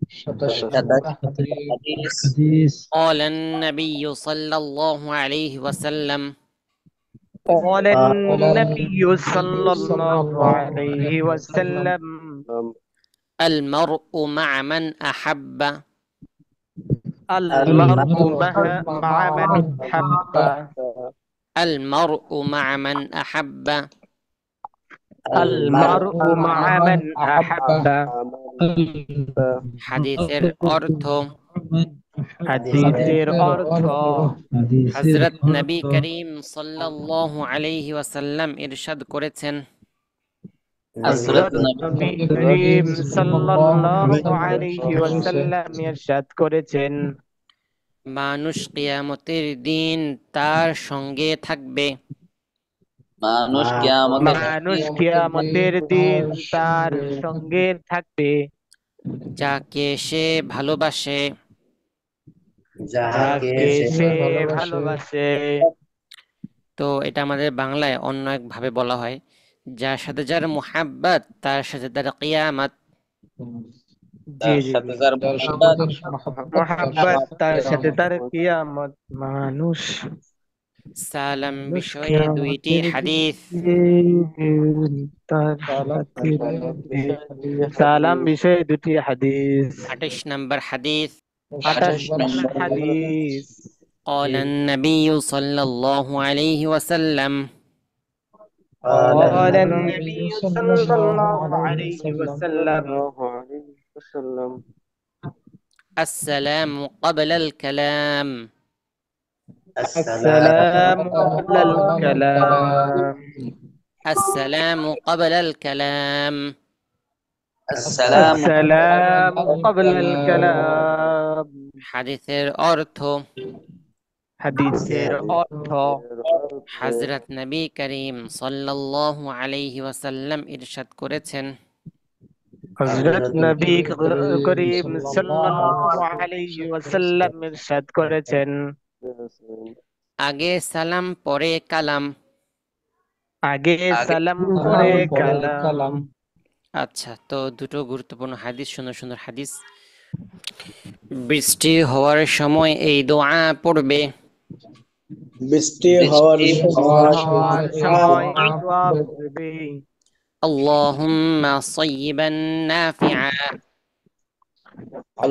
27 قال النبي صلى الله عليه وسلم قال النبي صلى الله عليه وسلم المرء مع من أحب المرء مع من أحب المرء مع من أحب المرء مع من أحب হাদিসের অর্থ হাদিসের অর্থ হযরত নবী করিম সাল্লাল্লাহু আলাইহি ওয়াসাল্লাম ইরশাদ করেছেন হযরত নবী করিম সাল্লাল্লাহু আলাইহি ওয়াসাল্লাম ইরশাদ করেছেন, মানুষ কিয়ামতের দিন তার সঙ্গে থাকবে মানুষ কিয়ামতের দিন তার সঙ্গে থাকবে যাকে সে ভালোবাসে যাকে সে ভালোবাসে। তো এটা আমাদের বাংলায় অন্য এক ভাবে বলা হয়, যার সাথে যার মুহাব্বত তার সাথে তার কিয়ামত। জি জি মুহাব্বত তার সাথে তার কিয়ামত। মানুষ সালাম বিষয়ে দুইটির হাদিস। তার সাথে সালাম বিষয়ে দুটি হাদিস। 28 নাম্বার হাদিস। 28 নম্বর হাদিস। قال النبي صلى الله عليه وسلم قال النبي صلى الله عليه وسلم السلام قبل الكلام السلام قبل الكلام السلام قبل الكلام السلام قبل الكلام হাদিসের অর্থ হাদিসের অর্থ হযরত নবী করিম সাল্লাল্লাহু আলাইহি ওয়াসাল্লাম ইরশাদ করেছেন, হযরত নবী করিম সাল্লাল্লাহু আলাইহি ওয়াসাল্লাম ইরশাদ করেছেন, আগে সালাম পরে কালাম। আগে সালাম পরে কালাম। আচ্ছা, তো দুটো গুরুত্বপূর্ণ হাদিস, সুন্দর সুন্দর হাদিস। বৃষ্টি হওয়ার সময় এই দোয়া পড়বে। বৃষ্টি হওয়ার সময় এই দোয়া পড়বে। আল্লাহুম্মা সাইয়্যিবান নাফিআ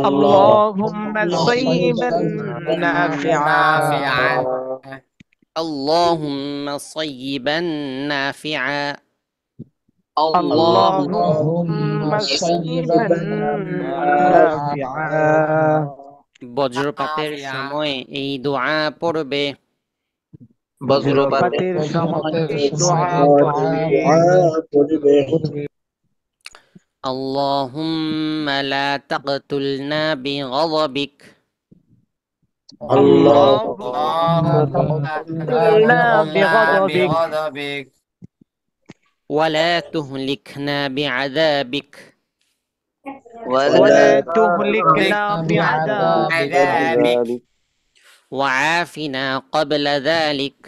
اللهم صيبا نافعا اللهم صيبا نافعا اللهم صيبا نافعا বজ্রপাতের সময় এই দোয়া পড়বে। বজ্রপাতের সময় এই দোয়া পড়বে। اللهم لا تقتلنا بغضبك اللهم تقتلنا بغضبك ولا تهلكنا بعذابك ولا تهلكنا بعذابك وعافنا قبل ذلك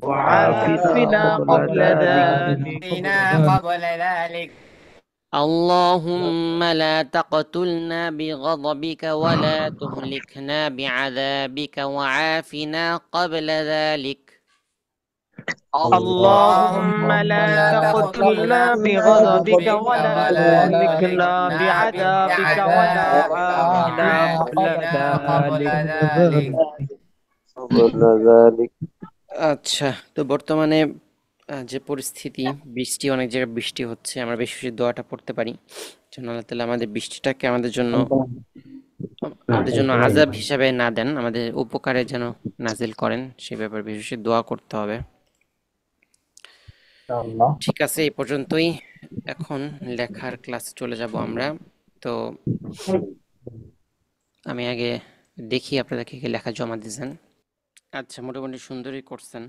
وعافنا قبل ذلك اللهم لا تقتلنا بغضبك ولا تهلكنا بعذابك وعافنا قبل ذلك اللهم لا تقتلنا بغضبك ولا تهلكنا بعذابك وعافنا قبل ذلك। আচ্ছা, তো বর্তমানে যে পরিস্থিতি, বৃষ্টি, অনেক জায়গায় বৃষ্টি হচ্ছে, আমরা বেশি বেশি দোয়াটা পড়তে পারি যেন আল্লাহ তাআলা আমাদের বৃষ্টিটাকে আমাদের জন্য আযাব হিসাবে না দেন, আমাদের উপকারে যেন নাজিল করেন, সেই ব্যাপারে বেশি বেশি দোয়া করতে হবে। ঠিক আছে, এই পর্যন্তই। এখন লেখার ক্লাসে চলে যাব আমরা। তো আমি আগে দেখি আপনাদেরকে কি লেখা জমা দিয়েছেন। আচ্ছা, মোটামুটি সুন্দরই করছেন।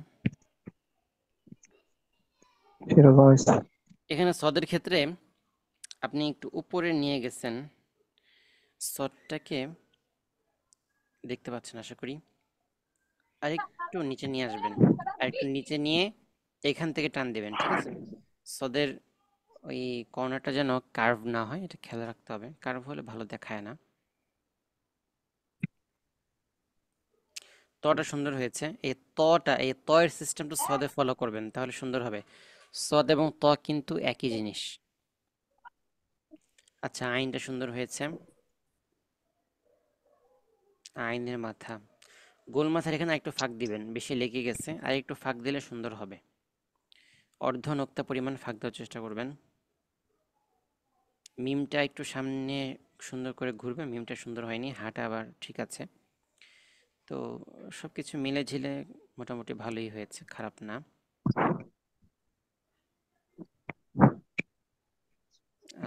এখানে সদের ক্ষেত্রে আপনি একটু উপরে নিয়ে গেছেন, সদটাকে দেখতে পাচ্ছেন আশা করি, আর একটু নিচে নিয়ে আসবেন, আর একটু নিচে নিয়ে এখান থেকে টান দিবেন, ঠিক আছে? সদের ওই কর্নারটা যেন কার্ভ না হয়, এটা খেয়াল রাখতে হবে। কার্ভ হলে ভালো দেখায় না। তটা সুন্দর হয়েছে। এই তয়ের সিস্টেমটা সদে ফলো করবেন, তাহলে সুন্দর হবে। সদ এবং ত কিন্তু একই জিনিস। আচ্ছা, আইনটা সুন্দর হয়েছে। আইনের মাথা, গোল মাথার এখানে একটু ফাঁক দিবেন, বেশি লেগে গেছে, আর একটু ফাঁক দিলে সুন্দর হবে। অর্ধ নোক্তা পরিমাণ ফাঁক দেওয়ার চেষ্টা করবেন। মিমটা একটু সামনে সুন্দর করে ঘুরবে, মিমটা সুন্দর হয়নি, হাঁটা আবার ঠিক আছে। তো সবকিছু মিলে ঝিলে মোটামুটি ভালোই হয়েছে, খারাপ না।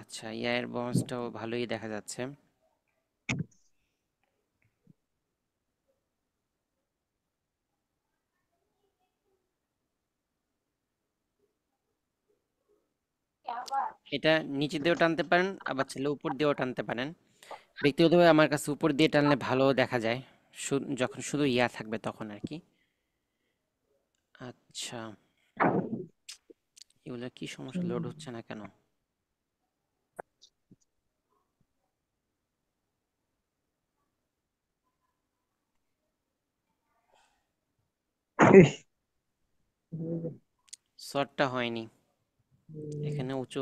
আচ্ছা, ইয়ার বন্সটাও ভালোই দেখা যাচ্ছে। এটা নিচে দিয়েও টানতে পারেন, আবার ছেলে উপর দিয়েও টানতে পারেন। ব্যক্তিগতভাবে আমার কাছে উপর দিয়ে টানলে ভালো দেখা যায়, যখন শুধু ইয়া থাকবে তখন আর কি। আচ্ছা, এগুলো কি সমস্যা, লোড হচ্ছে না কেন? শর্টটা হয়নি, এখানে উঁচু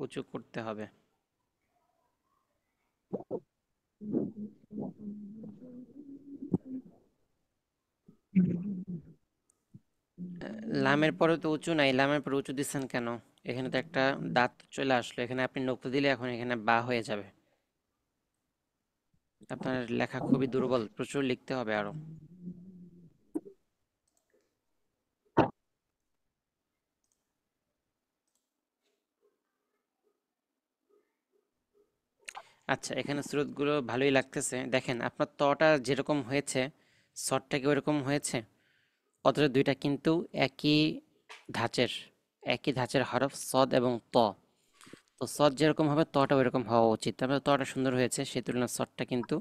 উঁচু করতে হবে। লামের পরে তো উঁচু নাই, লামের পরে উঁচু দিচ্ছেন কেন? এখানে তো একটা দাঁত চলে আসলো, এখানে আপনি নোক্তা দিলে এখন এখানে বা হয়ে যাবে। আপনার লেখা খুবই দুর্বল, প্রচুর লিখতে হবে আরো। আচ্ছা, এখানে স্রোতগুলো ভালোই লাগতেছে। দেখেন আপনার তটা যেরকম হয়েছে, শর্টটা কি ওরকম হয়েছে? অথচ দুইটা কিন্তু ধাঁচের একই ধাঁচের হরফ, সদ এবং ত। তো সদ যেরকম হবে তটা ওইরকম হওয়া উচিত। তারপরে তটা সুন্দর হয়েছে, সেই তুলনায় সদটা কিন্তু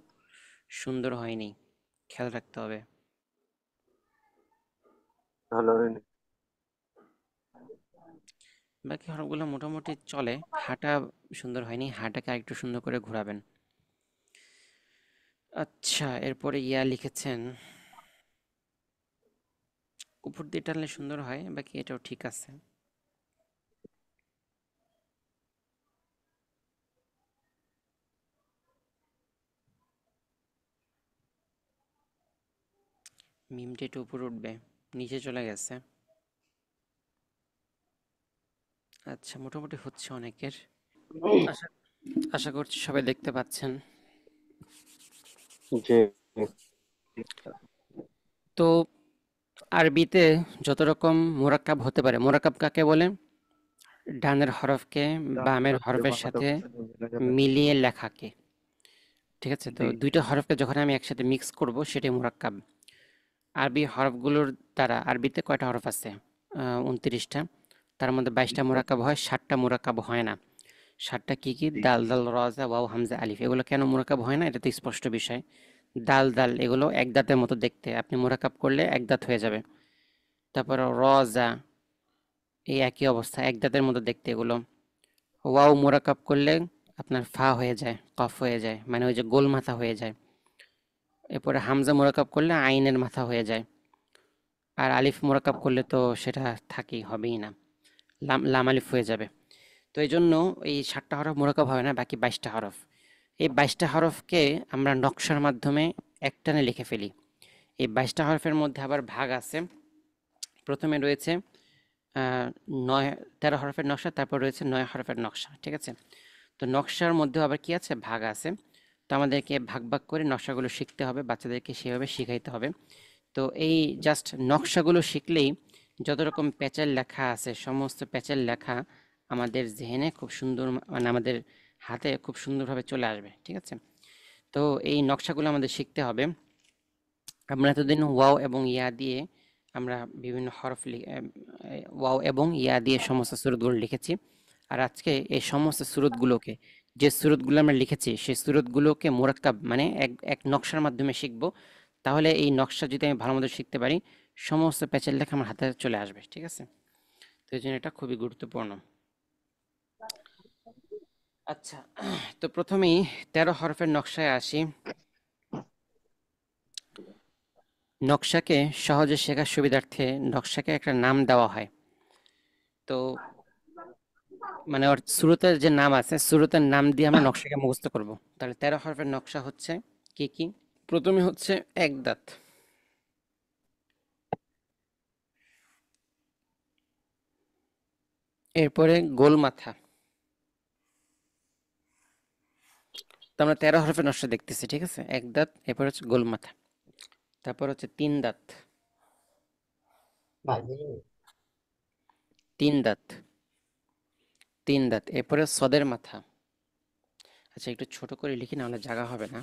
সুন্দর হয়নি, খেয়াল রাখতে হবে। ভালো হয়নি। বাকি হরফগুলো মোটামুটি চলে, হাঁটা সুন্দর হয়নি, হাঁটাকে আরেকটু সুন্দর করে ঘোরাবেন। আচ্ছা, এরপরে ইয়া লিখেছেন, উপর দিয়ে টানলে সুন্দর হয়, বাকি এটাও ঠিক আছে। মিমটা একটু উপরে উঠবে, নিচে চলে গেছে। আচ্ছা, মোটামুটি হচ্ছে অনেকের। আশা আশা করছি সবাই দেখতে পাচ্ছেন। জি। তো আরবিতে যত রকম মোরাক্কাব হতে পারে, মোরাক্কাব কাকে বলে? ডানের হরফকে বামের হরফের সাথে মিলিয়ে লেখাকে, ঠিক আছে? তো জি দুইটা হরফকে যখন আমি একসাথে মিক্স করব সেটাই মোরাক্কাব। আরবি হরফগুলোর দ্বারা, আরবিতে কয়টা হরফ আছে? 29টা। তার মধ্যে 22টা মোরাক্কাব হয়, 7টা মোরাক্কাব হয় না। 7টা কি কি? জি দাল, দাল, রজা, ওয়াও, হামজা, আলিফ। এগুলো কেন মোরাক্কাব হয় না, এটা তো স্পষ্ট বিষয়। দাল দাল এগুলো এক দাঁতের মতো দেখতে, আপনি মোরাক্কাব করলে এক দাঁত হয়ে যাবে। তারপরে রজা, এই একই অবস্থা, এক দাঁতের মতো দেখতে এগুলো। ওয়াও মোরাক্কাব করলে আপনার ফা হয়ে যায়, কফ হয়ে যায়, মানে ওই যে গোল মাথা হয়ে যায়। এরপরে হামজা মোরাক্কাব করলে আইনের মাথা হয়ে যায়। আর আলিফ মোরাক্কাব করলে তো সেটা থাকেই, হবেই না, লাম আলিফ হয়ে যাবে। তো এই জন্য এই 7টা হরফ মোরাক্কাব হবে না, বাকি 22টা হরফ। এই 22টা হরফকে আমরা নকশার মাধ্যমে একটানে লিখে ফেলি। এই 22টা হরফের মধ্যে আবার ভাগ আছে। প্রথমে রয়েছে 13 হরফের নকশা, তারপর রয়েছে 9 হরফের নকশা, ঠিক আছে? তো নকশার মধ্যেও আবার কি আছে, ভাগ আছে। তো আমাদেরকে ভাগ ভাগ করে নকশাগুলো শিখতে হবে, বাচ্চাদেরকে সেভাবে শিখাইতে হবে। তো এই জাস্ট নকশাগুলো শিখলেই যত রকম প্যাচের লেখা আছে, সমস্ত প্যাচের লেখা আমাদের জেহেনে খুব সুন্দর, মানে আমাদের হাতে খুব সুন্দরভাবে চলে আসবে, ঠিক আছে? তো এই নকশাগুলো আমাদের শিখতে হবে। আমরা এতদিন ওয়াও এবং ইয়া দিয়ে আমরা বিভিন্ন হরফ ওয়াও এবং ইয়া দিয়ে সমস্ত সুরতগুলো লিখেছি। আর আজকে এই সমস্ত সুরতগুলোকে, যে সুরতগুলো আমরা লিখেছি সেই সুরতগুলোকে মোরাক্কাব মানে এক এক নকশার মাধ্যমে শিখব। তাহলে এই নকশা যদি আমি ভালো মতো শিখতে পারি, সমস্ত প্যাচের লেখা আমার হাতে চলে আসবে, ঠিক আছে? তো এই জন্য এটা খুবই গুরুত্বপূর্ণ। আচ্ছা, তো প্রথমেই 13 হরফের নকশায় আসি। নকশাকে সহজে শেখার সুবিধার্থে নকশাকে একটা নাম দেওয়া হয়। তো মানে ওর শুরুতে যে নাম আছে, শুরুতের নাম দিয়ে আমরা নকশাকে মুখস্থ করব। তাহলে 13 হরফের নকশা হচ্ছে কি কি? প্রথমে হচ্ছে এক দাঁত, এরপরে গোল মাথা। তো আমরা 13 হরফের নকশা দেখতেছি, ঠিক আছে? এক দাঁত, এরপর হচ্ছে গোল মাথা, তারপর হচ্ছে তিন দাঁত, তিন দাঁত, তিন দাঁত, এরপরে সদের মাথা। আচ্ছা, একটু ছোট করে লিখি, না হলে জায়গা হবে না।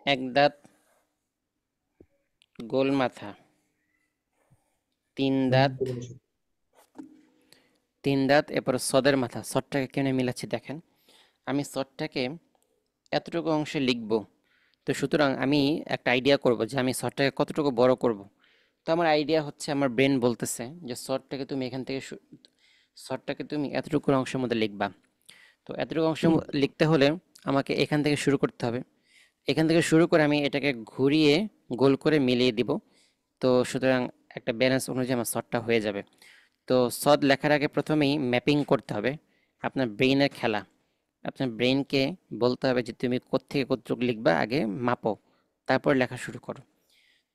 এক দাঁত, গোল মাথা, তিন দাঁত, তিন দাঁত, এরপর সদের মাথা। সদটাকে কেমনে মিলাচ্ছি দেখেন। আমি সদটাকে এতটুকু অংশে লিখবো, তো সুতরাং আমি একটা আইডিয়া করব যে আমি সদটাকে কতটুকু বড় করব। তো আমার আইডিয়া হচ্ছে, আমার ব্রেন বলতেছে যে সদটাকে তুমি এখান থেকে সদটাকে তুমি এতটুকু অংশের মধ্যে লিখবা। তো এতটুকু অংশ লিখতে হলে আমাকে এখান থেকে শুরু করতে হবে। এখান থেকে শুরু করে আমি এটাকে ঘুরিয়ে গোল করে মিলিয়ে দিব। তো সুতরাং একটা ব্যালেন্স অনুযায়ী আমার সদটা হয়ে যাবে। তো সদ লেখার আগে প্রথমেই ম্যাপিং করতে হবে, আপনার ব্রেইনের খেলা। আপনার ব্রেইনকে বলতে হবে যে তুমি কোত্থেকে কতটুকু লিখবা, আগে মাপো, তারপর লেখা শুরু করো।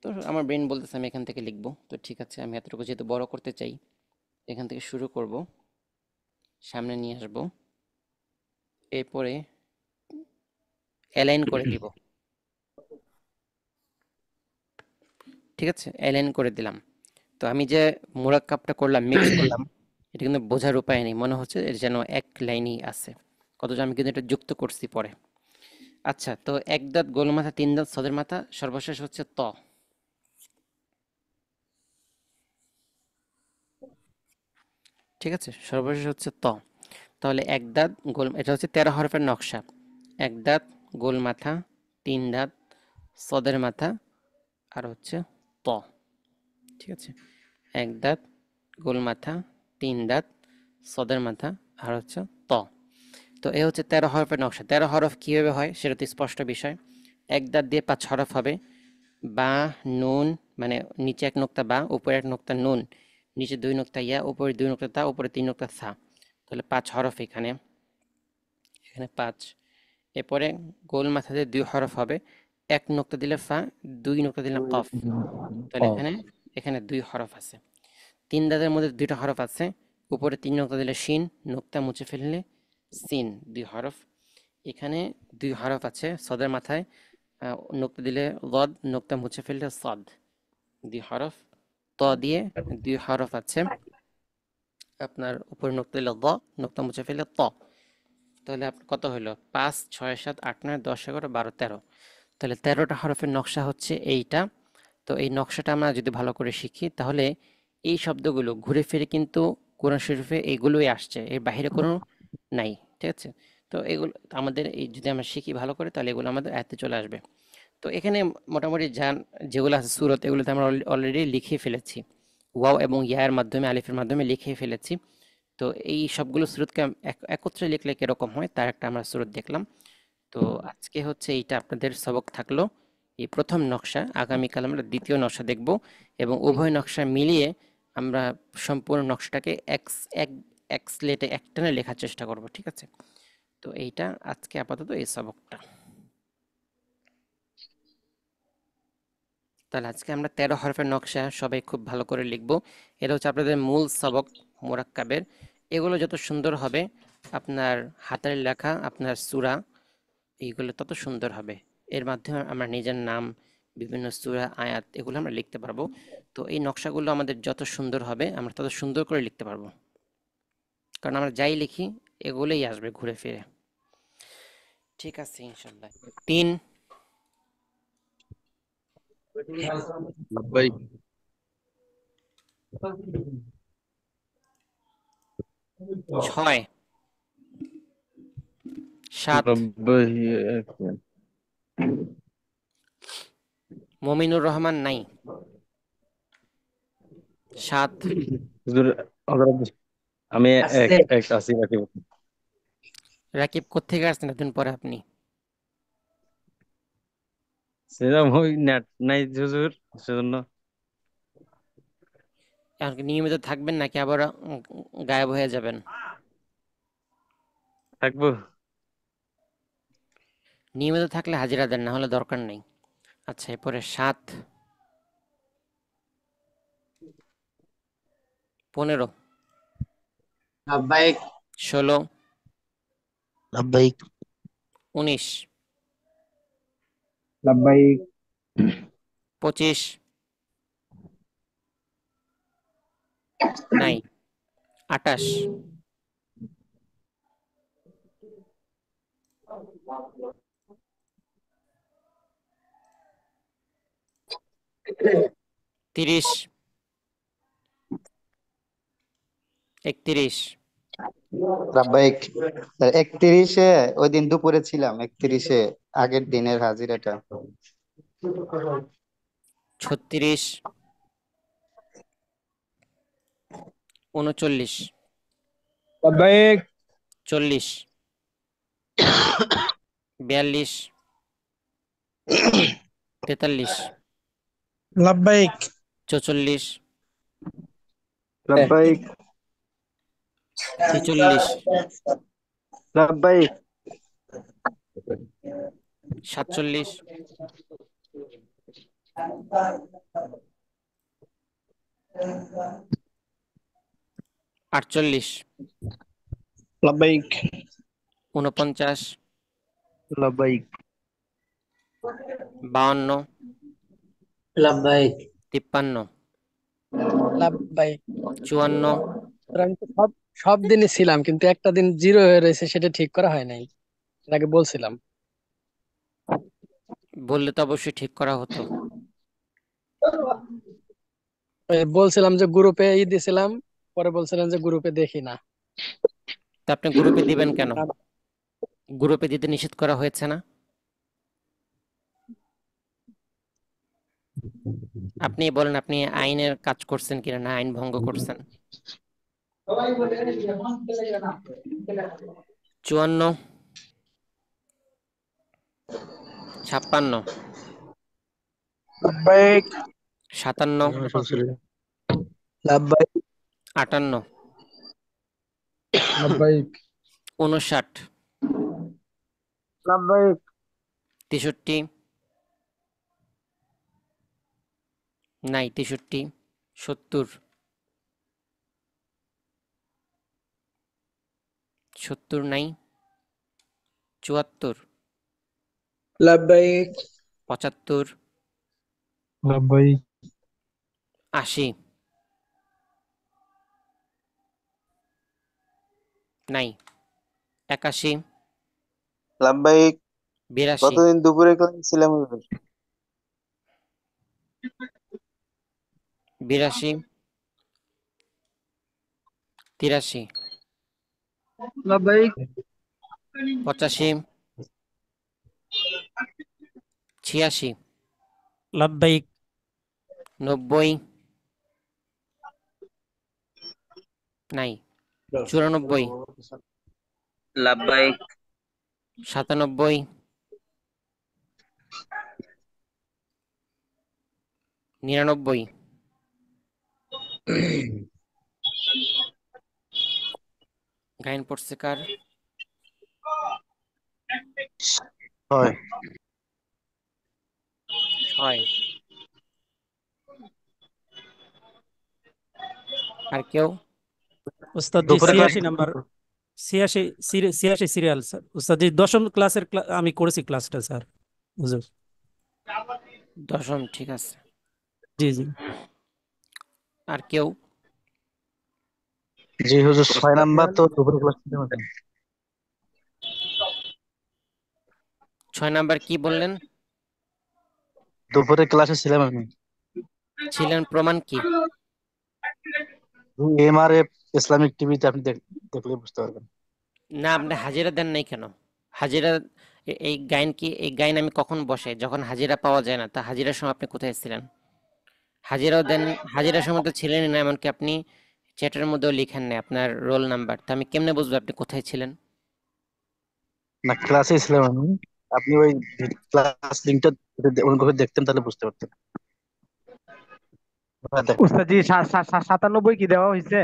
তো আমার ব্রেন বলতেছে আমি এখান থেকে লিখবো। তো ঠিক আছে, আমি এতটুকু যেহেতু বড় করতে চাই, এখান থেকে শুরু করব, সামনে নিয়ে আসবো, এরপরে অ্যালাইন করে দিব। ঠিক আছে, অ্যালাইন করে দিলাম। তো আমি যে মুরাক্কাবটা করলাম, মিক্স করলাম, এটা কিন্তু বোঝার উপায় নেই, মনে হচ্ছে এটা যেন এক লাইনই আছে, অথচ আমি কিন্তু এটা যুক্ত করছি পরে। আচ্ছা, তো এক দাঁত, গোল মাথা, তিন দাঁত, সদের মাথা, সর্বশেষ হচ্ছে ত। ঠিক আছে, সর্বশেষ হচ্ছে ত। তাহলে এক দাঁত গোল, এটা হচ্ছে 13 হরফের নকশা। এক দাঁত, গোল মাথা, তিন দাঁত, সদের মাথা, আর হচ্ছে ত। ঠিক আছে, এক দাঁত, গোল মাথা, তিন দাঁত, সদের মাথা, আর হচ্ছে ত। তো এ হচ্ছে 13 হরফের নকশা। 13 হরফ কিভাবে হয় সেটা তো স্পষ্ট বিষয়। এক দাঁত দিয়ে 5 হরফ হবে। বা, নুন, মানে নিচে এক নোক্তা বা, উপরে এক নোক্তা নুন, নিচে 2 নোক্তা ইয়া, উপরে 2 নোক্তা তা, উপরে 3 নোক্তা সা। তাহলে 5 হরফ এখানে, এখানে 5। এরপরে গোল মাথাতে 2 হরফ হবে, 1 নোক্তা দিলে ফা, 2 নোক্তা দিলে কফ। তাহলে এখানে এখানে 2 হরফ আছে। তিন দাঁতের মধ্যে 2টা হরফ আছে, উপরে 3 নোক্তা দিলে শিন, নোক্তা মুছে ফেললে সিন, 2 হরফ। এখানে 2 হরফ আছে সদের মাথায়, নোক্তা দিলে লদ, নোক্তা মুছে ফেললে সদ, 2 হরফ। ত দিয়ে 2 হরফ আছে, আপনার উপরে নোক্তা দিলে দ, নোক্তা মুছে ফেললে ত। তাহলে আপনার কত হলো? 5, 6, 7, 8, 9, 10, 11, 12, 13। তাহলে 13টা হরফের নকশা হচ্ছে এইটা। তো এই নকশাটা আমরা যদি ভালো করে শিখি, তাহলে এই শব্দগুলো ঘুরে ফিরে কিন্তু কোরআন শরীফে এইগুলোই আসছে, এর বাইরে কোনো নাই। ঠিক আছে, তো এগুলো আমাদের এই যদি আমরা শিখি ভালো করে, তাহলে এগুলো আমাদের আয়ত্তে চলে আসবে। তো এখানে মোটামুটি যেগুলো আছে সূরত, এগুলোতে আমরা অলরেডি লিখে ফেলেছি, ওয়াও এবং ইয়ার মাধ্যমে, আলিফের মাধ্যমে লিখে ফেলেছি। তো এই সবগুলো সূরতকে একত্রে লিখলে কিরকম হয় তার একটা আমরা সূরত দেখলাম। তো আজকে হচ্ছে এইটা আপনাদের সবক থাকলো, এই প্রথম নকশা। আগামীকাল আমরা দ্বিতীয় নকশা দেখব, এবং উভয় নকশা মিলিয়ে আমরা সম্পূর্ণ নকশাটাকে এক স্লেটে একটানে লেখার চেষ্টা করব। ঠিক আছে, তো এইটা আজকে আপাতত এই সবকটা। তাহলে আজকে আমরা 13 হরফের নকশা সবাই খুব ভালো করে লিখব। এটা হচ্ছে আপনাদের মূল সবক মুরাক্কাবের। এগুলো যত সুন্দর হবে, আপনার হাতের লেখা, আপনার সূরা, এইগুলো তত সুন্দর হবে। এর মাধ্যমে আমরা নিজের নাম, বিভিন্ন সূরা, আয়াত, এগুলো আমরা লিখতে পারবো। তো এই নকশাগুলো আমাদের যত সুন্দর হবে, আমরা তত সুন্দর করে লিখতে পারবো, কারণ আমরা যাই লিখি এগুলোই আসবে ঘুরে ফিরে। ঠিক আছে, ইনশাল্লাহ। 3, ভাই 6, 7, ربي মমিনুর রহমান নাই। 7, হুজুর, আমি এক আসছে। এক আছি রাকিব। রাকিব কোত্থেকে আসছেন এতদিন পরে আপনি? সেরকম ওই নেট নাই হুজুর, সেজন্য। এখন কি নিয়মিত থাকবেন নাকি আবার গায়েব হয়ে যাবেন? থাকবো। নিয়মিত থাকলে হাজিরা দেন, না হলে দরকার নেই। আচ্ছা, এরপরে 7, 15, লাব্বাইক 16, লাব্বাইক 19, লাব্বাইক 25, নাই, 28, 30, 31, লাব্বাইক 31-এ ওই দিন দুপুরে ছিলাম, 31-এ আগের দিনের হাজিরাটা। 36, 39, লাব্বাইক 40, 42, 43, লাব্বাইক 44, লাব্বাইক 46, লাব্বাইক 47, 48, লাব্বাইক 49, লাব্বাইক 52, লাব্বাইক 53, লাব্বাইক। 54, আমি তো সব দিনই ছিলাম, কিন্তু একটা দিন জিরো হয়ে রয়েছে, সেটা ঠিক করা হয় নাই, এর আগে বলছিলাম। বললে তো অবশ্যই ঠিক করা হতো। বলছিলাম যে গ্রুপে দিছিলাম, পরে বলছিলাম যে গ্রুপে দেখি না। তা আপনি গ্রুপে দিবেন কেন? গ্রুপে দিতে নিষেধ করা হয়েছে না? আপনি বলেন, আপনি আইনের কাজ করছেন কিনা, না আইন ভঙ্গ করছেন? 54, 56, লাব্বাইক 57, লাব্বাইক 58, লাব্বাইক 59, লাব্বাইক 63, নাই, 63, 70, 70 নাই, 74, লাব্বাইক 75, লাব্বাইক 80, নাই, 81, লাব্বাইক 82, কতদিন দুপুরে ক্লাস ছিলাম হুজুর? 82, 83, লাব্বাইক 85, 86, লাব্বাইক 90, নাই, 94, লাব্বাইক 97, 99, গাইন পড়ছে কার? হয় 6, আর কেউ? উস্তাদ জি দুপুরে ক্লাস 86 নাম্বার, 86 সিরিয়াল স্যার। উস্তাদ জি দশম ক্লাসের আমি করেছি ক্লাসটা স্যার হুজুর। 10ম, ঠিক আছে। জি জি। আর কেউ? জি হুজুর 6 নাম্বার তো দুপুরে ক্লাস ছিলাম। 6 নাম্বার কি বললেন? দুপুরে ক্লাসে ছিলাম আমি। ছিলেন, প্রমাণ কি? এমআরএফ ইসলামিক টিভিতে আপনি দেখলে বুঝতে পারবেন। না, আপনি হাজিরা দেন নাই কেন? হাজিরা এই গাইন কি, এই গাইন আমি কখন বসে, যখন হাজিরা পাওয়া যায় না? তা হাজিরার সময় আপনি কোথায় ছিলেন? হাজিরাও দেন, হাজিরার সময় তো ছিলেনই না, এমনকি আপনি চ্যাটের মধ্যেও লিখেন না আপনার রোল নাম্বার। তো আমি কেমনে বুঝবো আপনি কোথায় ছিলেন? না, ক্লাসে ছিলাম আমি। আপনি ওই ক্লাস লিঙ্কটা ওইভাবে দেখতেন তাহলে বুঝতে পারতেন। উস্তাদ জি 97 কি দেওয়া হয়েছে?